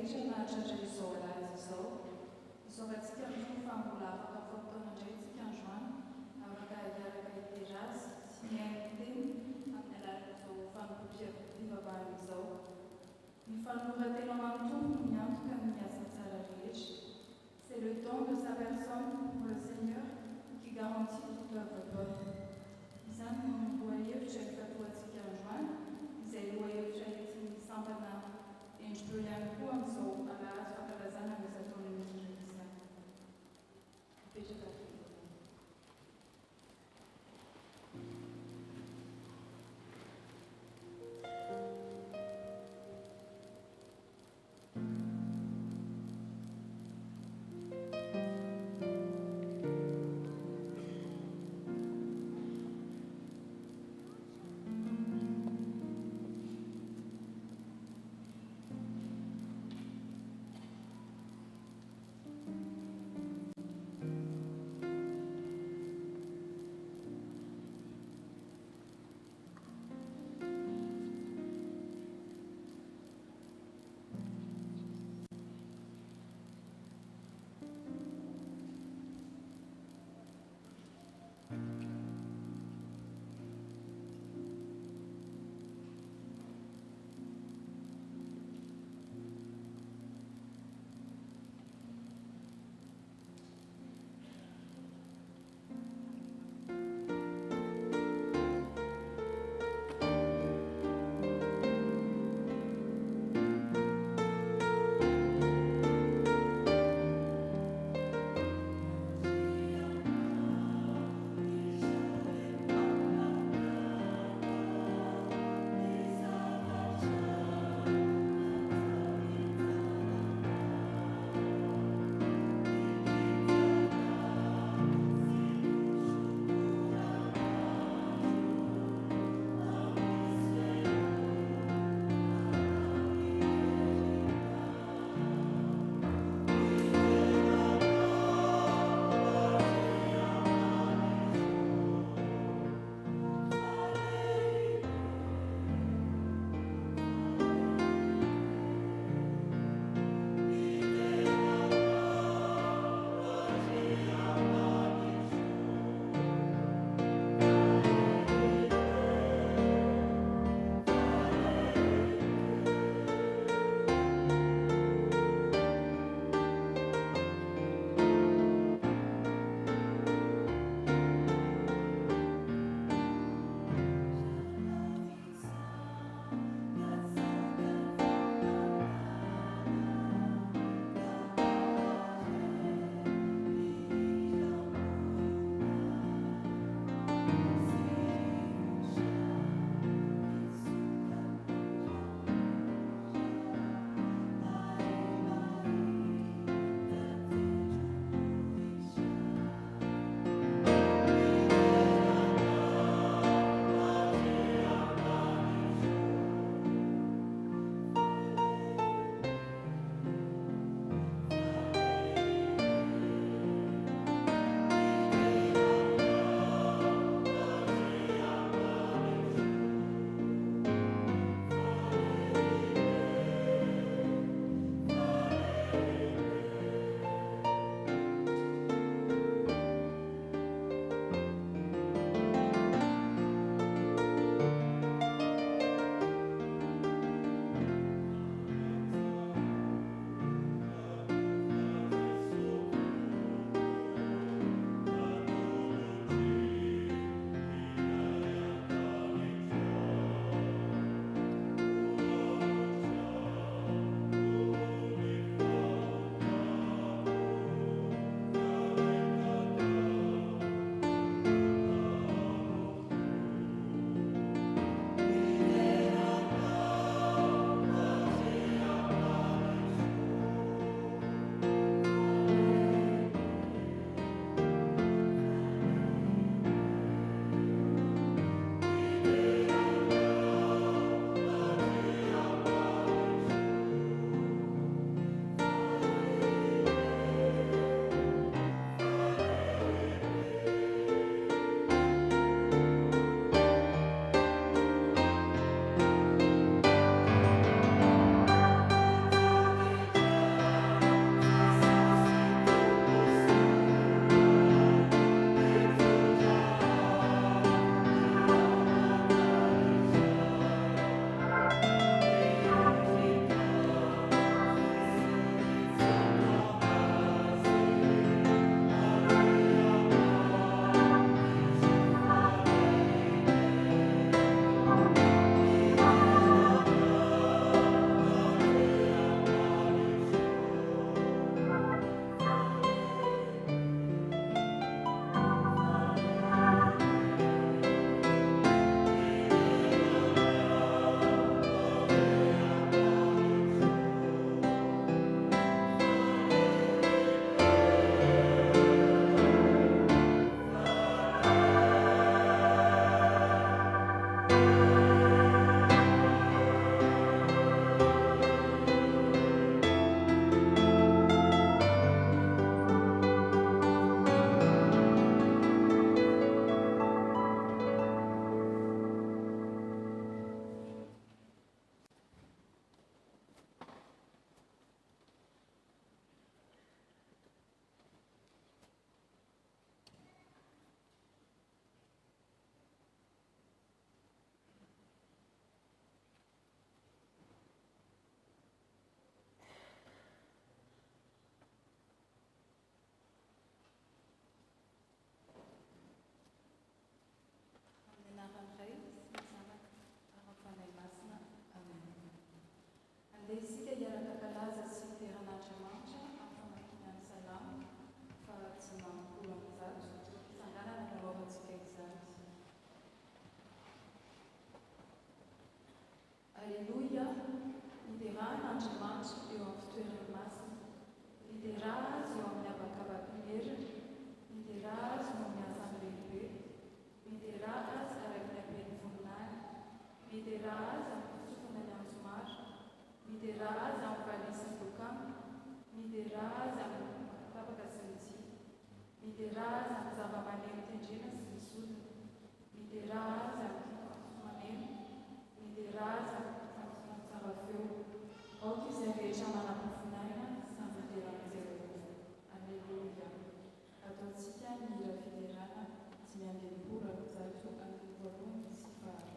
Revelation chacha isola iso tika mfambula fakafotona tika Joan avaka yara kaiteras sientin amnela so fanpupia viva bani so il faut nous rater momentum c'est le don de sa personne pour le Seigneur qui garantit toute œuvre bonne. Ils ont envoyé chaque fois tika Joan ils ont envoyé chaque sampana et je peux y aller pour un saut à la zana de cette communauté. Alleluia, lidera n'Andriamanitra eo amin'ny fitoerany masina. Lidera azy eo amin'ny habakabak'nyheriny, lidera azy no miasa amin'ny lehibe, lidera azy araka ny habeny voninahiny, lidera azy amin'ny fitsofana ny anjomaro, lidera azy amin'ny valisin'ny dokamo, lidera azy amin'ny tapaka sy ny tia, lidera azy amin'ny zava-maneno tendrena sy ny sodina, lidera azy amin'ny maneno, lidera azy amin'ny tsara feo. Aoka izay rehetra manam-pofinaina samy lidera amin'izay. Alleluia. Ataontsika ny hira fiderana 520 amin'ny sy valo.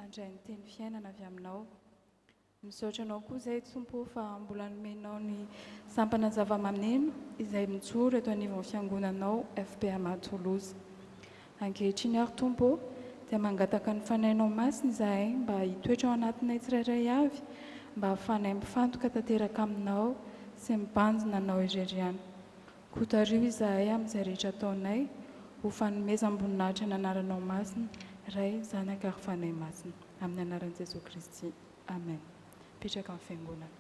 Andray ny teny fiainana avy aminao. Misaotra anao koa izay Tompo fa mbola nomenao ny sampana zava-maneno izay mijoro eto anivon'ny fiangonanao FPA Matoloza. Ankehitriny ary Tompo dia mangataka ny fanainao masina izahay mba hitoetra ao anatinay tsirairay avy, mba hahafanay mifantoka tanteraka aminao sy mibanjina anao irery ihany. Kotario izahay amin'izay rehetra ataonay ho fanomezam-boninahitra ny anaranao masina, Ray, Zanaka ary Fanahy masina. Amin'ny anaran'i Jesosy Kristy. Amen. Petraka amin'ny fiangonana.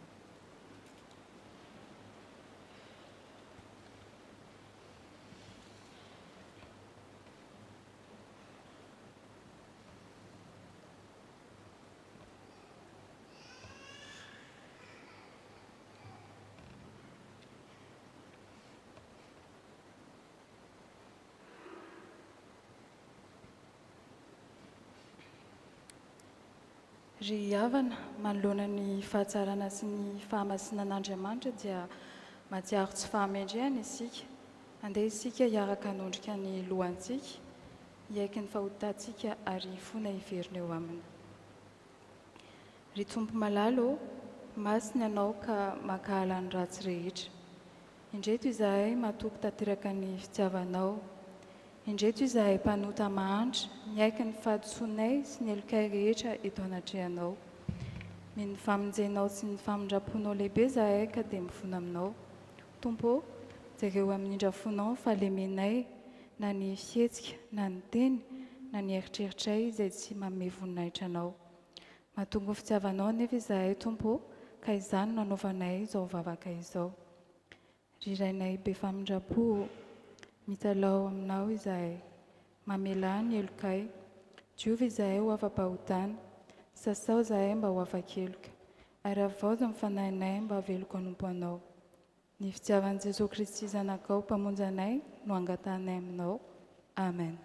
Ry havana, manoloana ny fahatsarana sy ny fahamasinan'Andriamanitra dia mahatsiaro tsy fahamendrehana isika. Andeha isika hiaraka hanondrika ny lohantsika, hiaiky ny fahotantsika ary fona hiverina eo aminy. Ry Tompo malalo, masina ianao ka makahala ny ratsy rehetra. Indreto izahay matoky tanteraka ny fitiavanao. Indreto izahay mpanota mahantra, miaiky ny fahadisoanay sy ny elokay rehetra eto anatrehanao. Mino ny famonjenao sy ny famindraponao lehibe izahay ka dia mifono aminao. Tompo, jereo amin'ny indrafonao fahalemenay, na ny fihetsika, na ny teny, na ny eritreritray izay tsy manome voninahitra anao. Mahatonga ny fitiavanao nefa izahay Tompo, ka izany no anaovanay izao vavaka izao. Rirainay be famindrapo, mitalao aminao izahay, mamela ny elokay, diovy izahay ho afa-pahotana, sasao izahay mba ho afa-keloka, ary avaoza ny fanahinay mba haveloko hanompo anao. Ny fitiavan'i Jesosy Kristy zanakao mpamonjy anay no angatanay aminao. Amen.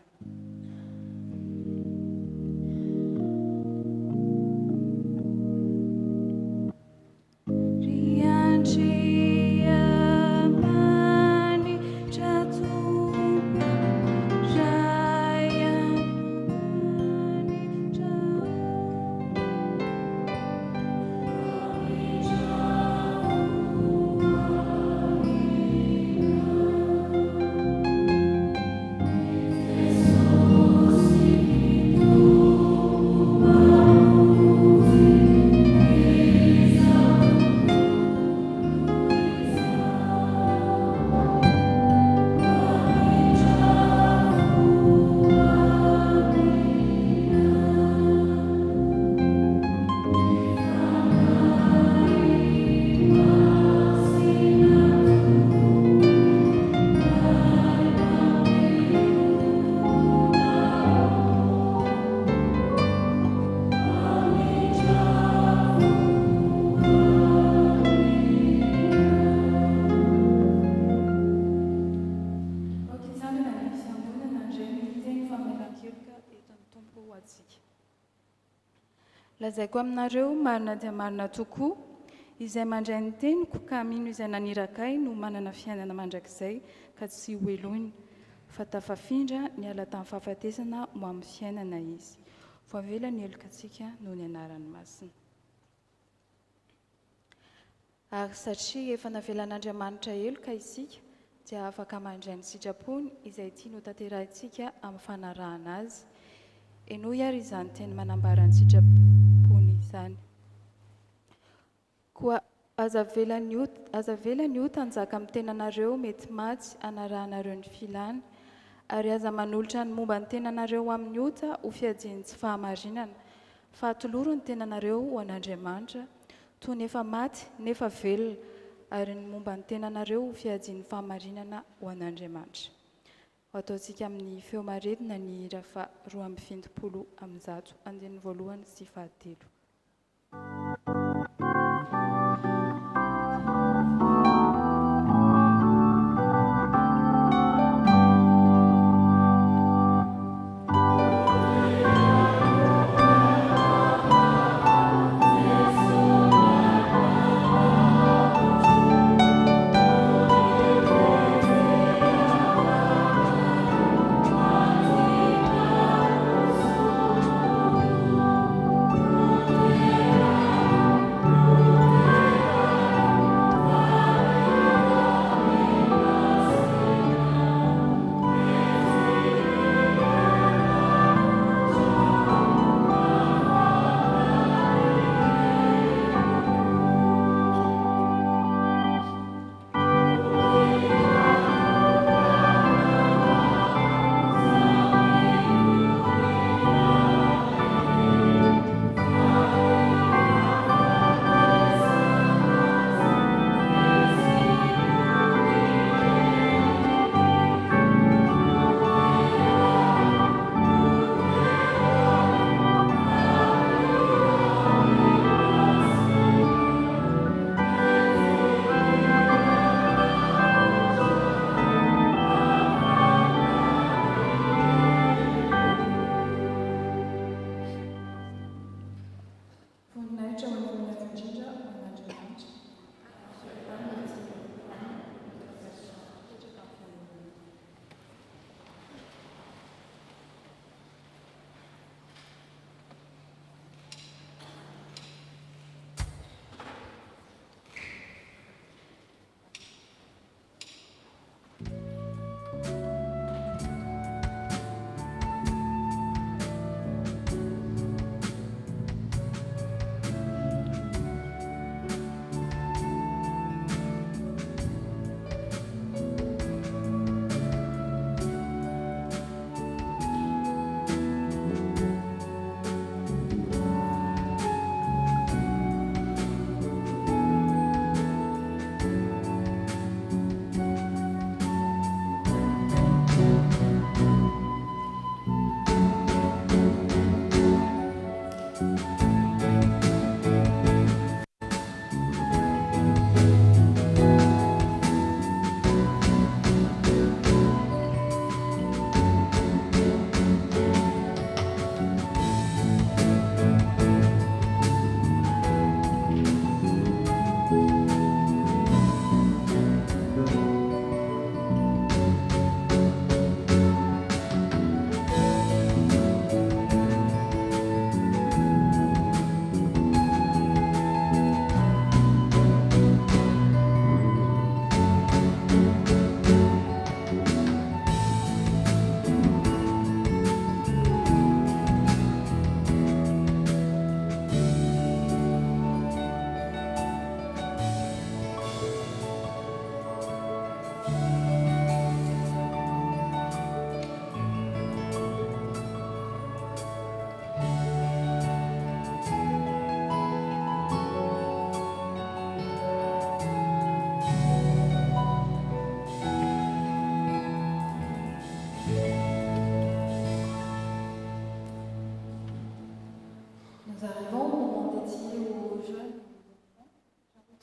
Lazaiko aminareo marina dia marina tokoa izay mandray ny teniko ka mino izay nanirakay no manana fiainana mandrakizay ka tsy ho elohiny fa tafafindra ny ala tamin'ny fahafatesana mo amin'ny fiainana izy. Voavela ny elokantsika noho ny anarany masina. Ary satria efa navelan'Andriamanitra eloka isika dia afaka mandray ny sitrapony izay tiany ho tanterahintsika amin'ny fanarahana azy. Enoy ary izany teny manambara ny sitrapony izany. Koa aza velany io tanjaka amin'ny tenanareo mety matsy anarahanareo ny filana ary aza manolotra ny momba ny tenanareo amin'ny ota ho fiadiany tsy fahamarinana fa atoloro ny tenanareo ho an'Andriamanitra toy nefa maty nefa velona ary ny momba ny tenanareo ho fiadiany fahamarinana ho an'Andriamanitra. Ataontsika amin'ny feo maredina ny hira fa 250 andininy voalohany sy fahatelo.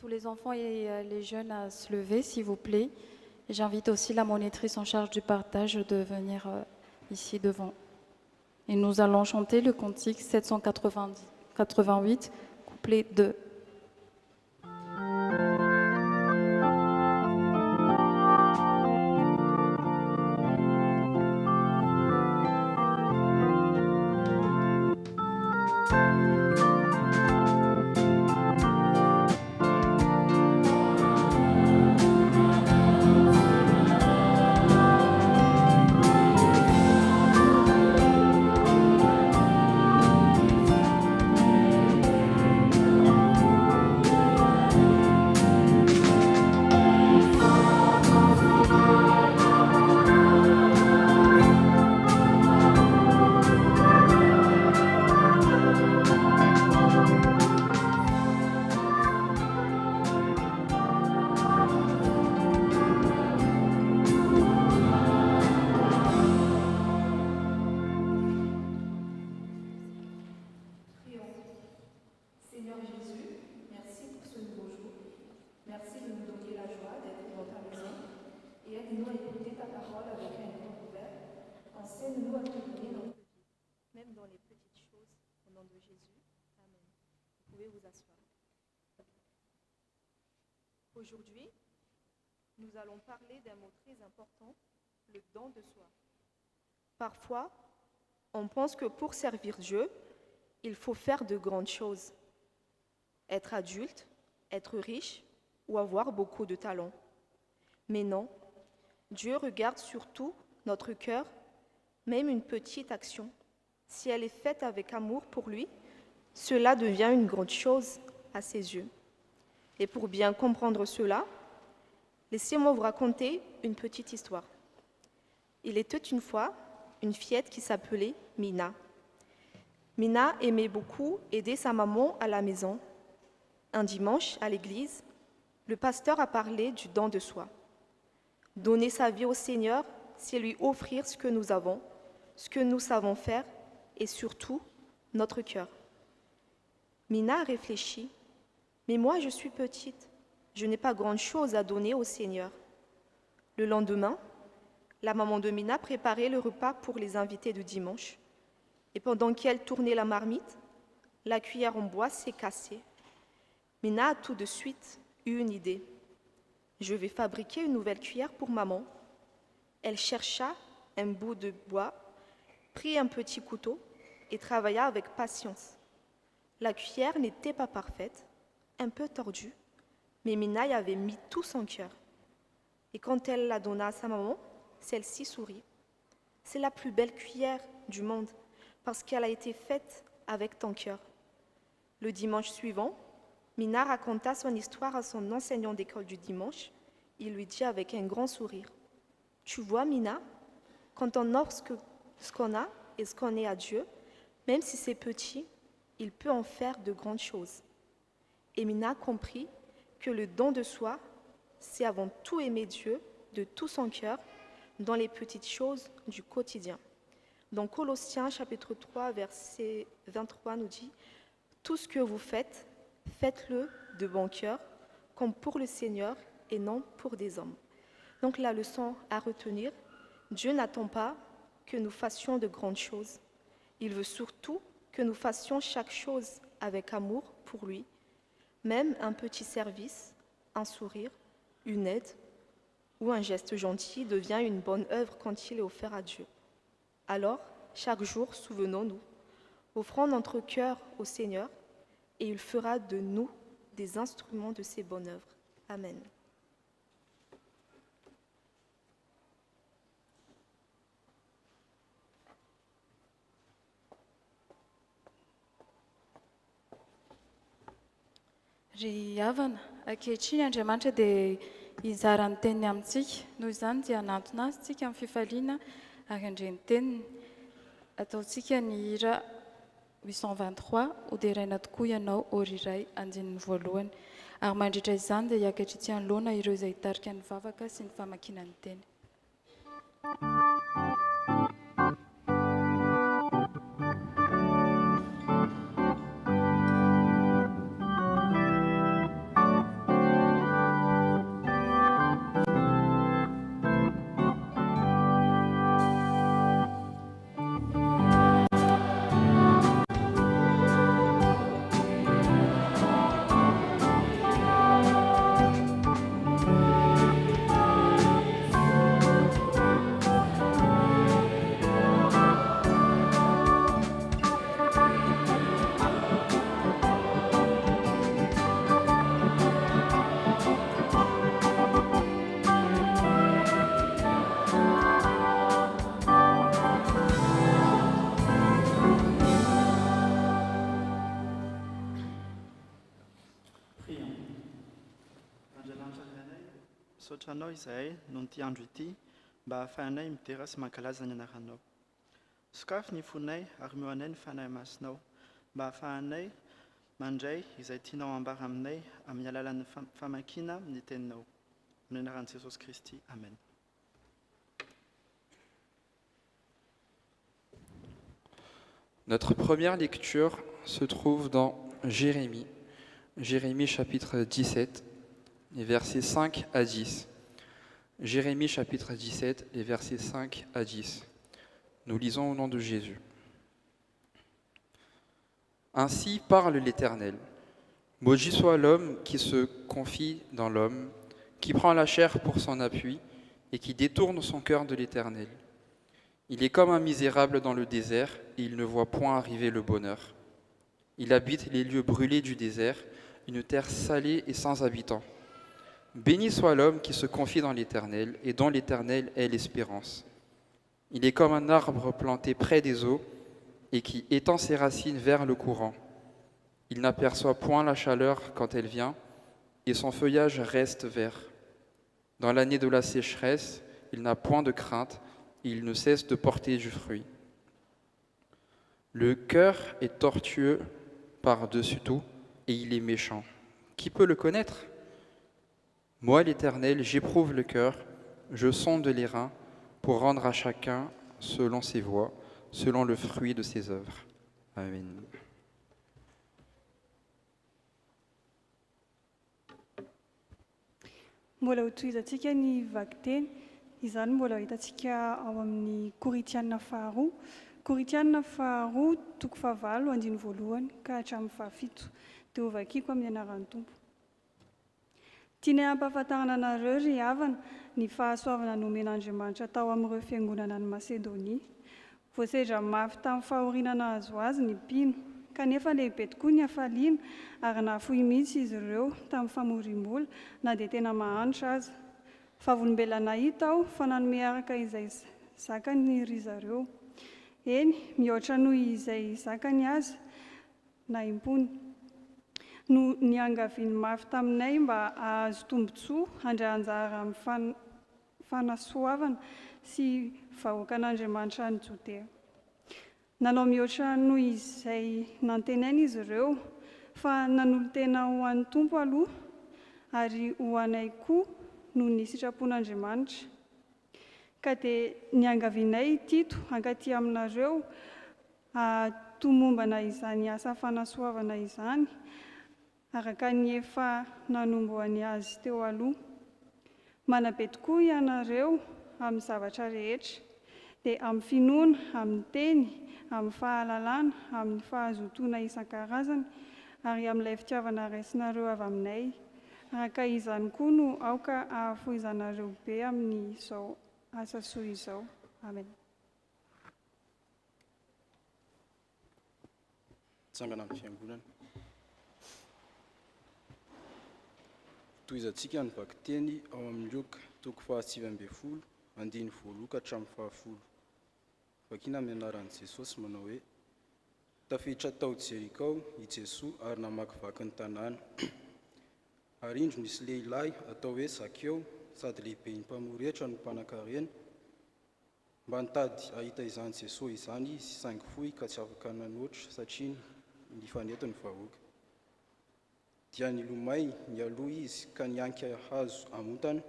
Les enfants et les jeunes à se lever, s'il vous plaît. J'invite aussi la monitrice en charge du partage de venir ici devant. Et nous allons chanter le cantique 790. 488, couplet 2. Même dans les petites choses, au nom de Jésus. Amen. Vous pouvez vous asseoir. Aujourd'hui, nous allons parler d'un mot très important, le don de soi. Parfois, on pense que pour servir Dieu, il faut faire de grandes choses. Être adulte, être riche ou avoir beaucoup de talent. Mais non, Dieu regarde surtout notre cœur, même une petite action. Si elle est faite avec amour pour lui, cela devient une grande chose à ses yeux. Et pour bien comprendre cela, laissez-moi vous raconter une petite histoire. Il était une fois une fillette qui s'appelait Mina. Mina aimait beaucoup aider sa maman à la maison. Un dimanche, à l'église, le pasteur a parlé du don de soi. Donner sa vie au Seigneur, c'est lui offrir ce que nous avons, ce que nous savons faire et surtout notre cœur. Mina a réfléchi, mais moi je suis petite, je n'ai pas grand-chose à donner au Seigneur. Le lendemain, la maman de Mina préparait le repas pour les invités de dimanche. Et pendant qu'elle tournait la marmite, la cuillère en bois s'est cassée. Mina a tout de suite eu une idée. Je vais fabriquer une nouvelle cuillère pour maman. Elle chercha un bout de bois, prit un petit couteau et travailla avec patience. La cuillère n'était pas parfaite, un peu tordue, mais Mina y avait mis tout son cœur. Et quand elle la donna à sa maman, celle-ci sourit. C'est la plus belle cuillère du monde parce qu'elle a été faite avec ton cœur. Le dimanche suivant, Mina raconta son histoire à son enseignant d'école du dimanche. Il lui dit avec un grand sourire, « Tu vois, Mina, quand on offre ce qu'on a et ce qu'on est à Dieu, même si c'est petit, il peut en faire de grandes choses. » Et Mina comprit que le don de soi, c'est avant tout aimer Dieu de tout son cœur dans les petites choses du quotidien. Dans Colossiens chapitre 3, verset 23 nous dit « Tout ce que vous faites, faites-le de bon cœur, comme pour le Seigneur et non pour des hommes. » Donc la leçon à retenir, Dieu n'attend pas que nous fassions de grandes choses. Il veut surtout que nous fassions chaque chose avec amour pour lui, même un petit service, un sourire, une aide ou un geste gentil devient une bonne œuvre quand il est offert à Dieu. Alors, chaque jour, souvenons-nous, offrons notre cœur au Seigneur et il fera de nous des instruments de ses bonnes œuvres. Amen. Ry havana, ankehitriny Andriamanitra dia hizara ny teniny amintsika. Noho izany dia hanantona azy tsika amin'ny fifaliana ary handre ny teniny. Ataontsika ny hira 823 hoderaina tokoa ianao ora iray andinin'ny voalohany. Ary mandritra izany dia hiakatry anoloana ireo izay hitarika ny vavaka sy ny famakiana ny teny. misaotra anao izahay noho nyity andro ity mba hahafahanay midera sy mankalaza ny anaranao. Sokafy ny fonay ary meo anay ny fanahy masinao mba hahafahanay mandray izay tianao ambara aminay amin'ny alalan'ny famakiana ny teninao. Amin'ny anaran'i Jesosy Kristy. Amen. Notre première lecture se trouve dans Jérémie, Jérémie chapitre 17, les versets 5 à 10. Jérémie chapitre 17, les versets 5 à 10. Nous lisons au nom de Jésus. Ainsi parle l'Éternel. Maudit soit l'homme qui se confie dans l'homme, qui prend la chair pour son appui et qui détourne son cœur de l'Éternel. Il est comme un misérable dans le désert et il ne voit point arriver le bonheur. Il habite les lieux brûlés du désert, une terre salée et sans habitants. Béni soit l'homme qui se confie dans l'Éternel et dont l'Éternel est l'espérance. Il est comme un arbre planté près des eaux et qui étend ses racines vers le courant. Il n'aperçoit point la chaleur quand elle vient et son feuillage reste vert. Dans l'année de la sécheresse, il n'a point de crainte et il ne cesse de porter du fruit. Le cœur est tortueux par-dessus tout et il est méchant. Qui peut le connaître ? Moi, l'Éternel, j'éprouve le cœur, je sonde les reins pour rendre à chacun selon ses voies, selon le fruit de ses œuvres. Amen. Mbola hotohizantsika ny vaky teny, izany mbola hitantsika ao amin'ny Koritianina faharoa. Koritianina faharoa, toko fahavalo, andiny voalohany ka hatramin'ny fahafito. Dia ho vakiako amin'ny anaran'ny Tompo. Tianay hampahafantarana anareo ry havana ny fahasoavana nomen'Andriamanitra tao amin'ireo fiangonana ny Masedonia. Voasedra mafy tamin'ny fahorinana azo azy ny mpino, kanefa lehibe tokoa ny hafaliana ary nahafoy mihitsy izy ireo tamin'ny famorim-bola na dia tena mahantra aza. Fa volombelana hita aho fa nanome araka izay zakany ry zareo. Eny, mihoatra noho izay zakany aza na impony. No niangaviany mafy taminay mba ahazo tombotsoa handray anjara amin'ny fanasoavana sy vahoakan'Andriamanitra ny Jodea. Nanao mihoatra noho izay nantenaina izy ireo, fa nanolo-tena ho an'ny Tompo aloha ary ho anay koa no ny sitrapon'Andriamanitra. Ka dia niangavianay Tito hankaty aminareo tomombana izany asa fanasoavana izany, araka ny efa nanomboany azy teo aloha. Manabe tokoa ianareo amin'ny zavatra rehetra, dia amin'ny finoana, amin'ny teny, amin'ny fahalalana, amin'ny fahazotoana isan-karazany, ary amin'ilay fitiavana raisinareo avy aminay. Araka izany koa no aoka ahafoizanareo be amin'izao asa soa izao. Amen. Tsangana amin'ny fiangonana. Tohizantsika ny vaky teny ao amin'ny Lioka toko faha-9, andiny voalohany ka hatramin'ny fahafolo. Vakiana amin'ny anaran'i Jesosy manao hoe: tafiditra tao Jerika i Jesoa ary namakivaky ny tanàna. Ary indro nisy lehilahy atao hoe Zakeo, sady lehibe ny mpamoretra no mpanan-karena. Mba nitady ahita izany Jesosy izany izy, saingy fohy ka tsy afaka nanoatra satria ny fanentiny vahoaka. Dia nilomay nialoha izy ka nianky hazo amontana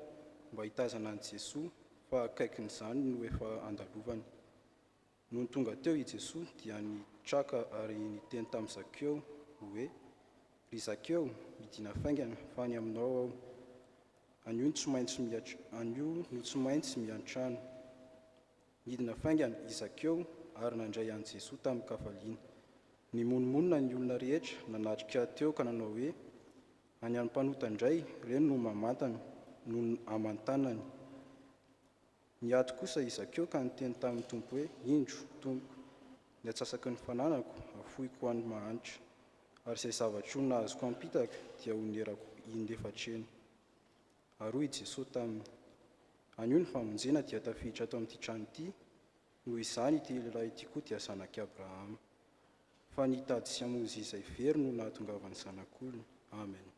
mba hitazana an'i Jesosy, fa akaikin'izany no efa andalovany. Noho ny tonga teo i Jesosy dia nitraka ary niteny tamin'ny Zakeo hoe: ry Zakeo, midina faingana fa any aminao aho. Anio no tsy maintsy miantrano. Midina faingana i Zakeo ary nandray an'i Jesosy tamin'ny kafaliana. Nimonmonina ny olona rehetra nanatrika teo ka nanao hoe: any amin'ny mpanota indray, ireny no mamantana, no aman-tanany. Niato kosa i Zakeo ka niteny tamin'ny Tompo hoe: indro, Tompo, ny atsasaky ny fananako afohiko ho an'ny mahantra, ary izay zavatra nahazoko ampitaka dia honerako indefatra eny. Ary hoy Jesosy taminy: anio ny famonjena dia tafiditra ato amin'ity trano ity, noho izany ity lehilahy ity koa dia zanaky Abrahama. Fa nitady sy hamonjy izay very no nahatongavany zanak'olona. Amen.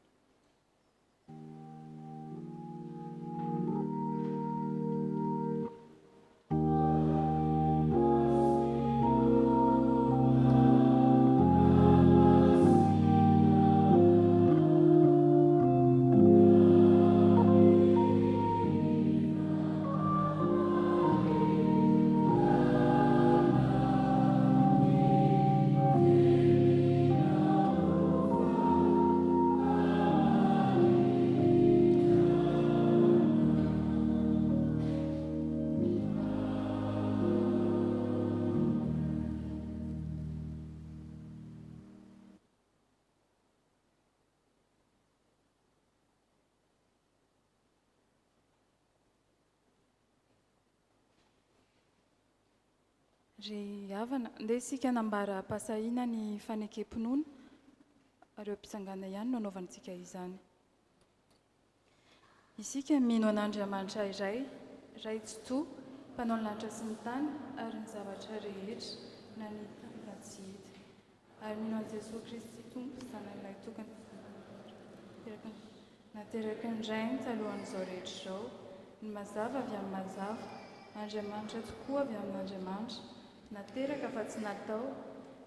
Ry havana, ndeha isika nambara pasahina ny fanekempinoana, ireo mpisangana ihany no anaovantsika izany. Isika mino an'Andriamanitra iray tsy toa, mpanao ny lanitra sy ny tany ary ny zavatra rehetra na ny tany na tsy hita. Ary mino an'i Jesosy Kristy Tompo, zanan'ilay tokana nateraka indray talohan'izao rehetra izao, ny mazava avy amin'ny mazava, Andriamanitra tokoa avy amin'Andriamanitra, nateraka fa tsy natao,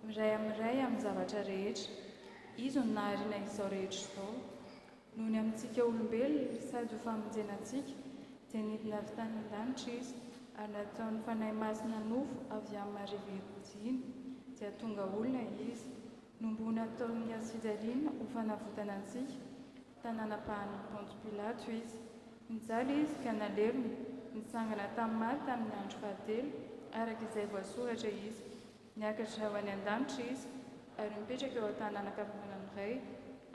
miray amin'ny zavatra rehetra, izy no nahariana izao rehetra izao. Noho ny amintsika olombelona sady ho famonjenantsika, dia nidina avy tany an-danitra izy, ary nataon'ny fanahy masina nofo avy amin'ny marivo-diny, dia tonga olona izy, nombony ataon'ny azy fijaliana ho fanavotana antsika, tanàna-pahan'ny Ponto Pilato izy. Nijaly izy ka nalerony, nitsangana tamin'ny maty tamin'ny andro fahatelo, araka izay voasoratra izy. Niakatra ho any an-danitra izy, ary mipetraka eo an-tanànan-kavanana iray,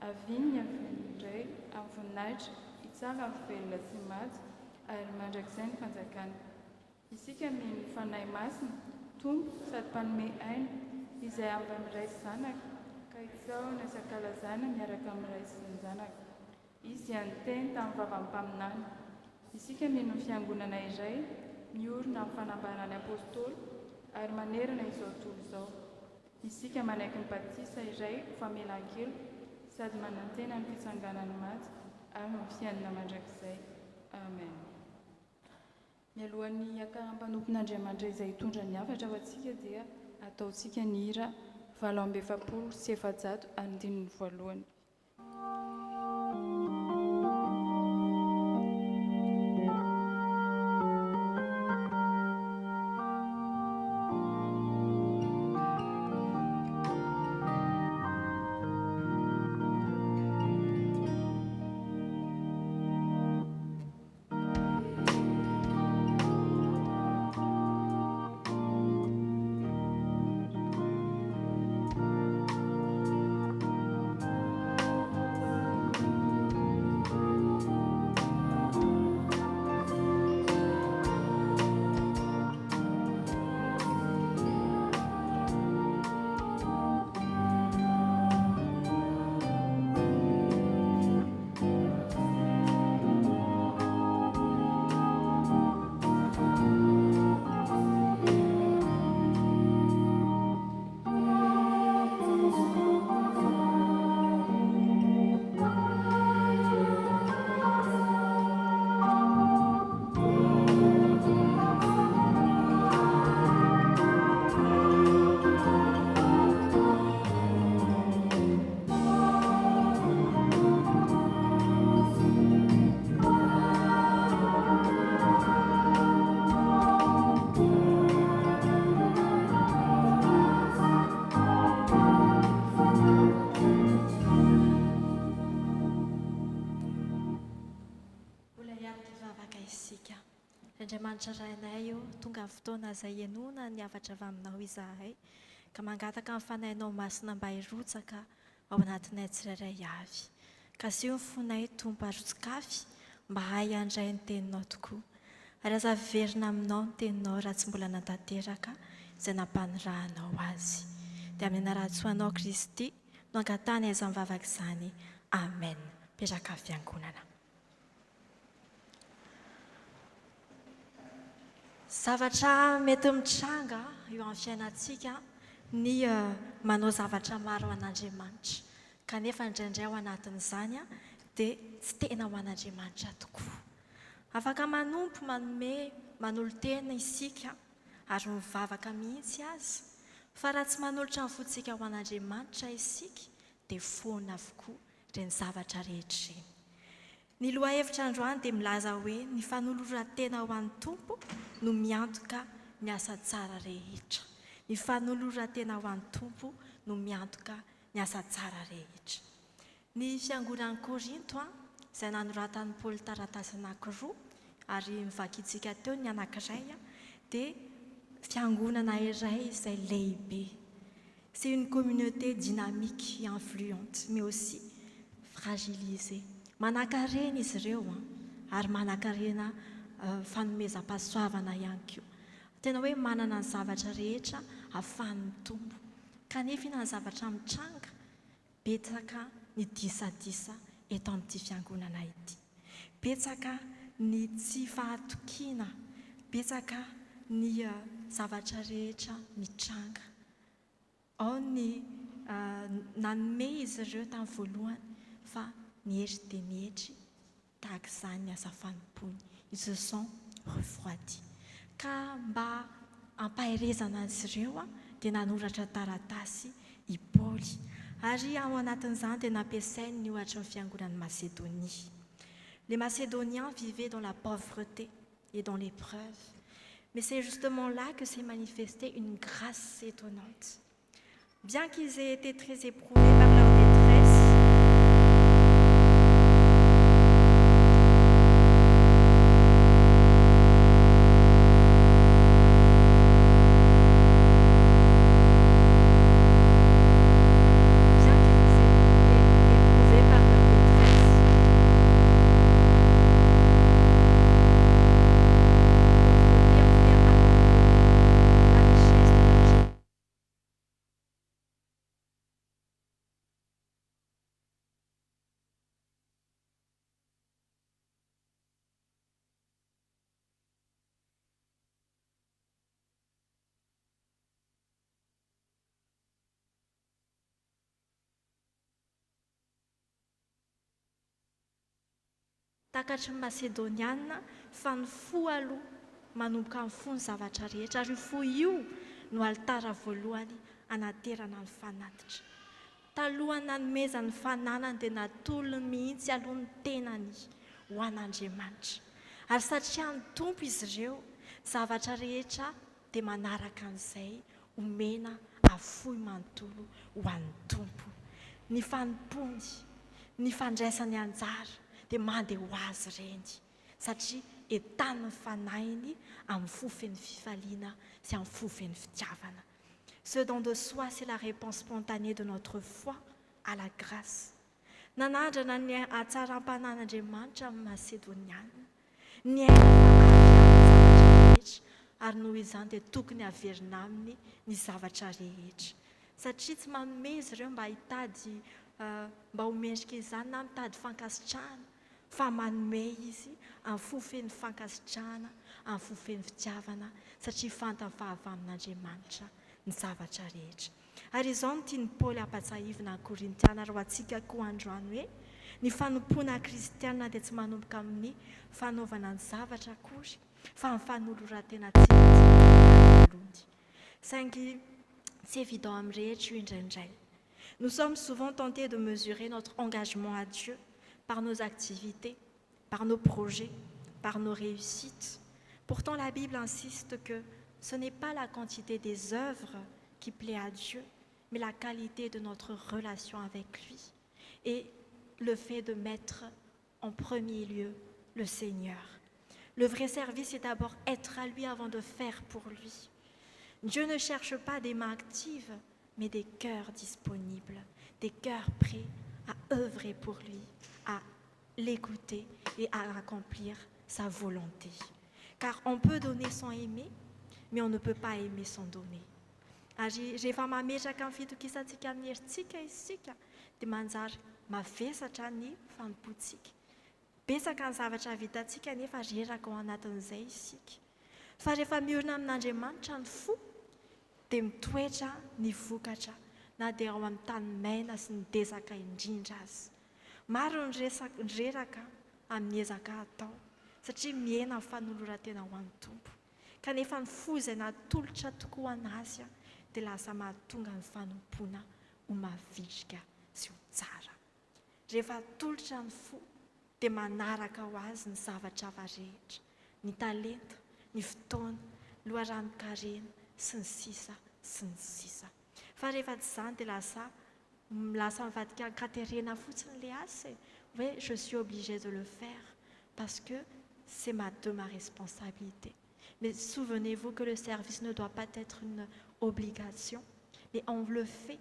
aviany indray amin'ny voninahitra, hitsara amin'ny velona sy maty, ary mandrakizay ny fanjakana. Isika mino fanahy masina, Tompo sady mpanome aina, izay avy amin'ny ray sy zanaka, ka hitsahona ny isan-kalazana miaraka amin'ny ray sy ny zanaka. Izy dia niteny tamin'ny vavan'ny mpaminany. Isika mino ny fiangonana iray, miorina amin'ny fanambarany apôstôly, ary manerana izao tontolo izao. Isika manaiky ny batisa iray ho famelan-kelo, sady manantena ny fitsanganany maty, ary ny fiainana mandrakizay. Amen. Mialohan'ny akaram-panompon'Andriamanitra izay hitondra ny hafatra ho antsika dia ataontsika ny hira 880 Andriamanitra rainay io tonga amin'ny fotoana izay ianona ny havatra avy aminao izahay ka mangataka amin'ny fanahinao masina mba hirotsaka ao anatinay tsirairay avy. Ka sy io ny fonay Tompo arotsakafy mba hay handray ny teninao tokoa. Ary aza verina aminao ny teninao raha tsy mbola nantanteraka izay nampanirahanao azy. Dia amin'ny anaran-tsoanao Kristy no angatany aiza mivavaka izany. Amen. Petraka fiangonana. Zavatra mety mitranga eo amin'ny fiainantsika ny manao zavatra maro ho an'Andriamanitra. Kanefa indraindray ao anatin'izany dia tsy tena ho an'Andriamanitra tokoa. Afaka manompo manome manolo-tena isika ary mivavaka mihitsy azy. Fa raha tsy manolotra ny fontsika ho an'Andriamanitra isika dia foana avokoa ireny zavatra rehetra ireny. Ny lohahevitra androany dia milaza hoe ny fanoloran-tena ho an'ny Tompo no miantoka ny asa tsara rehetra. Ny fanoloran-tena ho an'ny Tompo no miantoka ny asa tsara rehetra. Ny fiangonan'ny Korinto izay nanoratan'i Paoly taratasy anankiroa ary mivakitsika teo ny anankiray dia fiangonana iray izay lehibe. C'est une communauté dynamique et influente, mais aussi fragilisée. Manan-karena izy ireo ary manan-karena fanomezam-pahasoavana ihany koa. tena hoe manana ny zavatra rehetra ahafahan'ny tompo kanefa ina ny zavatra mitranga betsaka ny disadisa eto amin'ity fiangonana ity, betsaka ny tsy fahatokiana, betsaka ny zavatra rehetra mitranga. Ao ny nanome izy ireo tamin'ny voalohany fa nihetry dia nihetry tahaka izany ny asa fanompony, ils se sont refroidis. Ka mba ampahirezana azy ireo dia nanoratra taratasy i Paoly ary ao anatin'izany dia nampiasainy ny ohatra ny fiangonan'ny Macédonie. Les Macédoniens vivaient dans la pauvreté et dans l'épreuve, mais c'est justement là que s'est manifestée une grâce étonnante. Bien qu'ils aient été très éprouvés par leur détresse, takatry ny Macédoniana fa ny fo aloha manomboka amin'ny fo ny zavatra rehetra ary io fo io no altara voalohany anaterana ny fanatitra. Talohany nanomezany ny fananany dia natolony mihitsy aloha ny tenany ho an'Andriamanitra. Ary satria ny tompo izy ireo, zavatra rehetra dia manaraka an'izay omena afoy manontolo ho an'ny tompo. Ny fanompony, ny fandraisany anjara dia mandeha ho azy ireny satria entaniny ny fanahiny amin'ny fofeny fifaliana sy amin'ny fofeny fitiavana. Ce don de soi, c'est la réponse spontanée de notre foi à la grâce. Nanandrana ny hatsaram-panan'Andriamanitra amin'ny Macédoniana, ny aina fa avy amin'ny zavatra rehetra ary noho izany dia tokony averina aminy ny zavatra rehetra satria tsy manome izy ireo mba hitady mba homendrika izany na mitady fankasitrahana, fa manome izy amin'ny fofeny fankasitrahana, amin'ny fofeny fitiavana satria fantany fa avy amin'Andriamanitra ny zavatra rehetra. Ary izao no tiany Paoly ampatsahivina ny Korintiana ary ho antsika koa androany hoe ny fanompoana kristiana dia tsy manomboka amin'ny fanaovana ny zavatra akory fa amin'ny fanoloran-tena tsialony. Saingy c'est évident amin'ny rehetra io indraindray. Nous sommes souvent tentés de mesurer notre engagement à Dieu par nos activités, par nos projets, par nos réussites. Pourtant, la Bible insiste que ce n'est pas la quantité des œuvres qui plaît à Dieu, mais la qualité de notre relation avec lui et le fait de mettre en premier lieu le Seigneur. Le vrai service est d'abord être à lui avant de faire pour lui. Dieu ne cherche pas des mains actives, mais des cœurs disponibles, des cœurs prêts à œuvrer pour lui, à l'écouter et à accomplir sa volonté. Car on peut donner sans aimer, mais on ne peut pas aimer sans donner. Ary rehefa mametraka amin'ny fitokisantsika amin'ny herintsika isika dia manjary mavesatra ny fanompoantsika. Betsaka ny zavatra vitantsika nefa reraka ao anatin'izay isika. Fa rehefa miorina amin'Andriamanitra ny fo dia mitoetra ny vokatra na dia ao amin'ny tany maina sy ny desaka indrindra azy. Maro ny reraka amin'ny ezaka atao satria miena amin'ny fanoloran-tena ho an'ny tompo. Kanefa ny fo izay natolotra tokoa anazy dia lasa mahatonga ny fanompoana ho mavitrika sy ho tsara. Rehefa tolotra ny fo dia manaraka ho azy ny zavatra rehetra, ny talenta, ny fotoana, loharanon-karena sy ny sisa sy ny sisa. Fa rehefa tsy izany dia lasa mivadika katerena fotsiny ilay asa hoe je suis obligée de le faire parce que c'est de ma responsabilité. Mais souvenez-vous que le service ne doit pas être une obligation, mais on le fait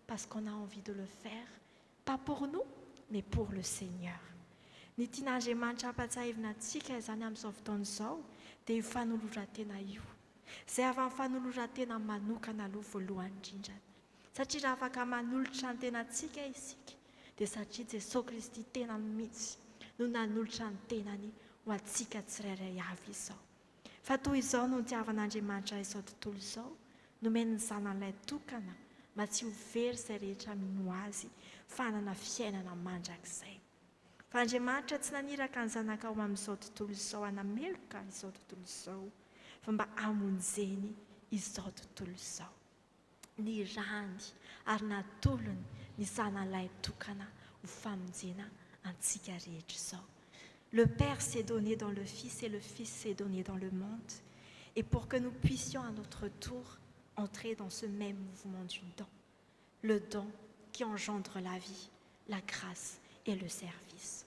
parce qu'on a envie de le faire, pas pour nous, mais pour le Seigneur. Ny tian'Andriamanitra ampatsahivina antsika izany amin'izao fotoana izao dia io fanoloran-tena io. Izay avy fanoloran-tena manokana aloha voalohany indrindra. Satria raha afaka manolotra ny tenantsika isika, dia satria Jesosy Kristy tena mihitsy no nanolotra ny tenany ho antsika tsirairay avy izao. Fa toy izao no nitiavan'Andriamanitra izao tontolo izao, nomeny ny zanan'ilay tokana mba tsy ho very izay rehetra mino azy fanana fiainana mandrakizay. Fa Andriamanitra tsy naniraka ny zanaka ao amin'izao tontolo izao hanameloka izao tontolo izao, fa mba hamonjeny izao tontolo izao. Ny rany ary natolony ny zanan'ilay tokana ho famonjena antsika rehetra izao. Le Père s'est donné dans le Fils et le Fils s'est donné dans le monde, et pour que nous puissions à notre tour entrer dans ce même mouvement du don, le don qui engendre la vie, la grâce et le service.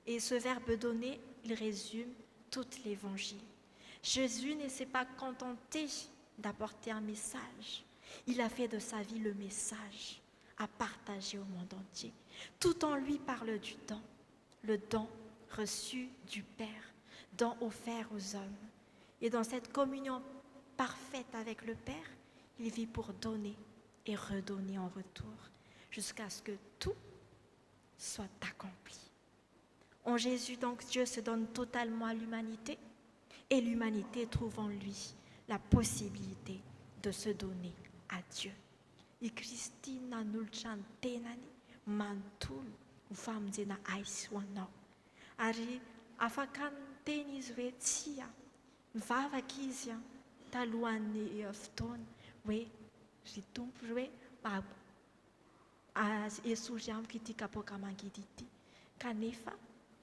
Et ce verbe donner, il résume tout l'évangile. Jésus ne s'est pas contenté d'apporter un message, il a fait de sa vie le message à partager au monde entier. Tout en lui parle du don, le don reçu du Père, don offert aux hommes. Et dans cette communion parfaite avec le Père, il vit pour donner et redonner en retour, jusqu'à ce que tout soit accompli. En Jésus, donc, Dieu se donne totalement à l'humanité, et l'humanité trouve en lui la possibilité de se donner à Dieu. I Kristy nanolotra ny tenany manontolo ho famonjena aisy ho anao. Ary afaka nyteny izy hoe tsia, mivavaka izy talohan'ny fotoana hoe ry tompo hoe esory amiko ity kapoaka mangidy ity, kanefa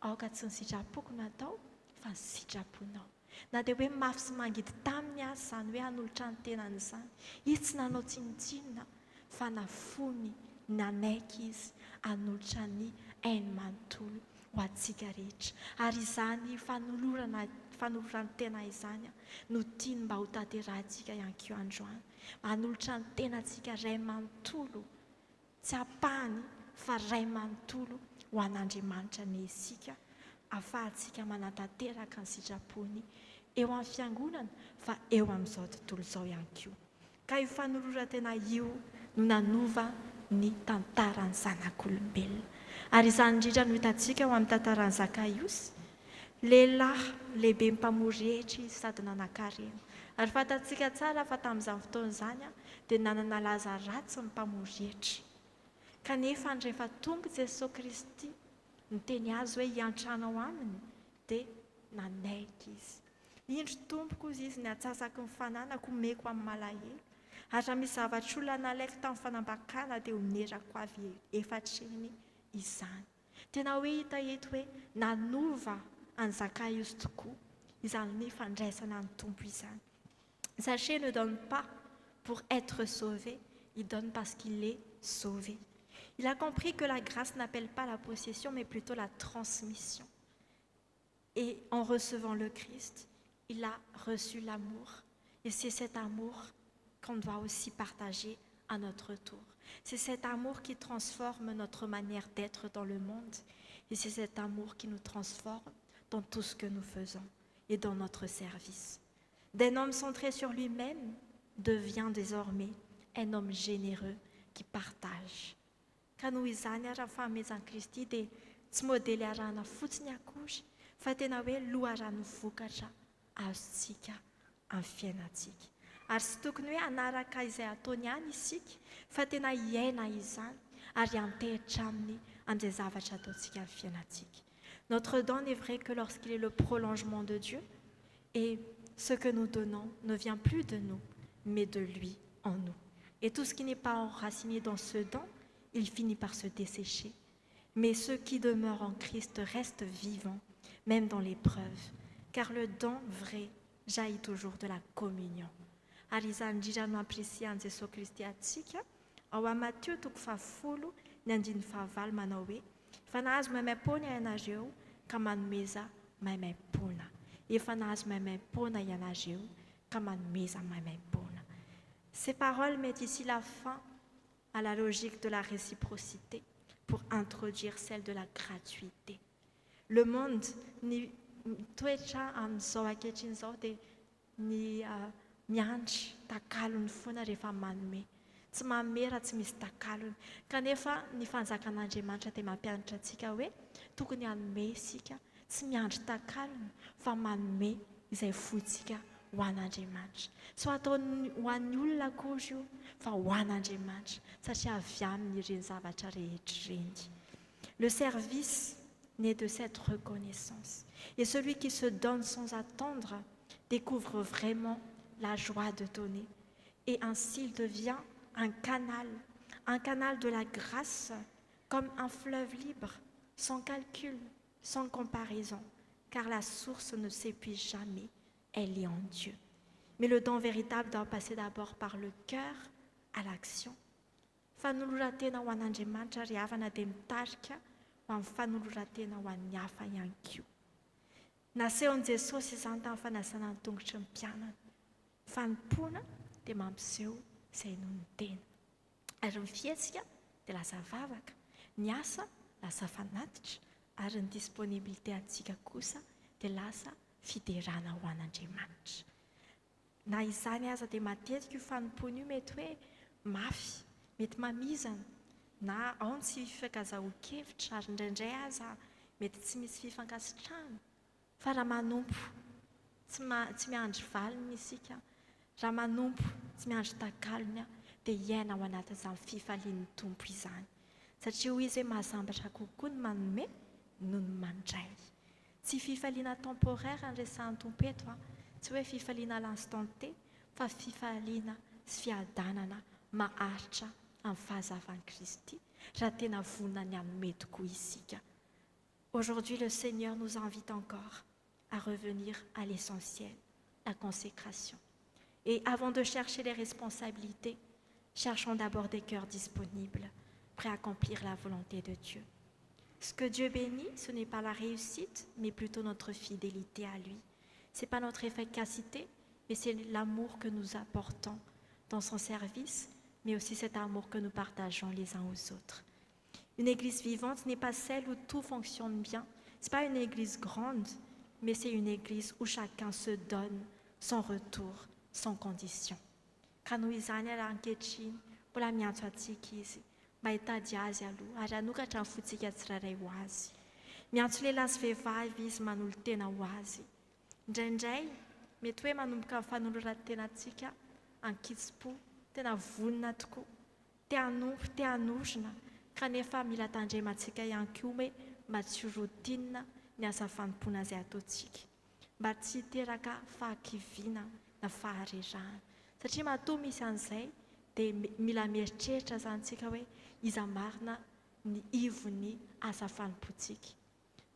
aoka tsy ny sitrapoko natao fa ny sitraponao. Na dia hoe mafy sy mangidy taminy azy izany hoe hanolotra ny tenany izany, izy tsy nanao tsinotsinona fa nafony nanaiky izy hanolotra ny hainy manontolo ho antsika rehetra. Ary izany fanolorany tena izany no tiany mba ho tanterahantsika ihany koa androany. Hanolotra ny tenantsika ray manontolo, tsy hapahany fa ray manontolo ho an'Andriamanitra mesika, ahafahantsika manatanteraka ny sitrapony eo amin'ny fiangonana fa eo amin'izao tontolo izao ihany koa. Ka io fanoloran-tena io no nanova ny tantaran'ny zanak'olombelona. Ary izany indrindra no hitantsika ho amin'ny tantaran'i Zakaiosy, lehilahy lehibe mpamory hevitra izy sady nanan-karena. Ary fantatsika tsara fa tamin'izany fotoana izany dia nanana laza ratsy ny mpamory hevitra. Kanefa rehefa tonga Jesosy Kristy niteny azy hoe hiantrana ao aminy, dia nanaiky izy. Indro tompoko izy ny atsasako ny fananako omeko amin'ny malahelo. Ary raha misy zavatra olona nalaiko tamin'ny fanambakana dia onerako avy efatreny izany. Tena hoe hita eto hoe nanova an'i Zakaiosy tokoa izany hoe fandraisana ny tompo izany. Sachez, ne donne pas pour être sauvé, il donne parce qu'il est sauvé. Il a compris que la grâce n'appelle pas la possession, mais plutôt la transmission. Et en recevant le Christ, il a reçu l'amour. Et c'est cet amour qu'on doit aussi partager à notre tour. C'est cet amour qui transforme notre manière d'être dans le monde. Et c'est cet amour qui nous transforme dans tout ce que nous faisons et dans notre service. D'un homme centré sur lui-même devient désormais un homme généreux qui partage. Ka noho izany raha fanomezan'i Kristy dia tsy modely arahana fotsiny akory, fa tena hoe loharano vokatra azontsika amin'ny fiainantsika. Ary tsy tokony hoe hanaraka izay ataony ihany isika, fa tena hiaina izany ary antehitra aminy an'izay zavatra ataontsika amin'ny fiainantsika. Notre don n'est vrai que lorsqu'il est le prolongement de Dieu, et ce que nous donnons ne vient plus de nous, mais de lui en nous. Et tout ce qui n'est pas enraciné dans ce don, il finit par se dessécher. Mais ceux qui demeurent en Christ restent vivants, même dans l'épreuve, car le don vrai jaillit toujours de la communion. Ary izany indrindra no apresian'i Jesosy Kristy antsika ao amin'ny Matteo 10:15 manao hoe efa nahazo maimaim-poana ianareo ka manomeza maimaim-poana. Efa nahazo maimaim-poana ianareo ka manomeza maimaim-poana. Ces paroles mettent ici la fin à la logique de la réciprocité pour introduire celle de la gratuité. Le monde ny toetra amin'izao ankehitriny izao dia ny miandry takalony foana rehefa manome, tsy manome raha tsy misy takalony. Kanefa ny fanjakan'Andriamanitra dia mampianatra antsika hoe tokony hanome isika, tsy miandry takalony fa manome izay foitsika ho an'Andriamanitra. Tsy ho ataony ho an'ny olona akory io fa ho an'Andriamanitra satria avy aminy ireny zavatra rehetra ireny. Le service naît de cette reconnaissance. Et celui qui se donne sans attendre découvre vraiment la joie de donner. Et ainsi il devient un canal de la grâce, comme un fleuve libre, sans calcul, sans comparaison, car la source ne s'épuise jamais, elle est en Dieu. Mais le don véritable doit passer d'abord par le cœur à l'action. Fanoloran-tena ho an'Andriamanitra ry havana dia mitarika ho amin'ny fanoloran-tena ho an'ny hafa ihany koa. Nasehon'i Jesosy izany tamin'ny fanasana ny tongotry ny mpianana. Fanompoana dia mampiseho izay noho ny tena. Ary ny fihetsika dia lasa vavaka, ny asa lasa fanatitra, ary ny disponibilité antsika kosa dia lasa fiderana ho an'Andriamanitra. Na izany aza dia matetika io fanompoana io mety hoe mafy, mety mamizana, na ao ny tsy fifankazahoan-kevitra, ary indraindray aza mety tsy misy fifankasitrahana. Fa raha manompo tsy miandry valiny isika, raha manompo tsy miandry takalony dia hiaina ao anatin'izany fifalian'ny tompo izany. Satria hoy izy hoe mahasambatra kokoa ny manome noho ny mandray. Tsy fifaliana temporaire andresan'ny tompo eto, tsy hoe fifaliana à l'instant T, fa fifaliana sy fiadanana maharitra amin'ny fahazavan'i Kristy, raha tena vonona ny hanome tokoa isika. Aujourd'hui, le Seigneur nous invite encore à revenir à l'essentiel, la consécration. Et avant de chercher les responsabilités, cherchons d'abord des cœurs disponibles, prêts à accomplir la volonté de Dieu. Ce que Dieu bénit, ce n'est pas la réussite, mais plutôt notre fidélité à lui. Ce n'est pas notre efficacité, mais c'est l'amour que nous apportons dans son service, mais aussi cet amour que nous partageons les uns aux autres. Une église vivante n'est pas celle où tout fonctionne bien. Ce n'est pas une église grande, mais c'est une église où chacun se donne sans retour, sans condition. Ka noho izany raha ankehitriny mbola miantso antsika izy mba hitady azy aloha ary hanokatra ny fontsika tsirairay ho azy. Miantso lehilahy sy vehivavy izy manolo tena ho azy. Indraindray mety hoe manomboka amin'ny fanoloran-tenantsika ankitsipo, tena vonona tokoa, te hanompo, te hanorina, kanefa mila tandremantsika ihany koa hoe mba tsy rotina ny asa fanompoana izay ataontsika, mba tsy hiteraka fahakiviana na faharerahana. Satria matoa misy an'izay dia mila mieritreritra zantsika hoe iza marina ny ivon'ny asa fanompoantsika.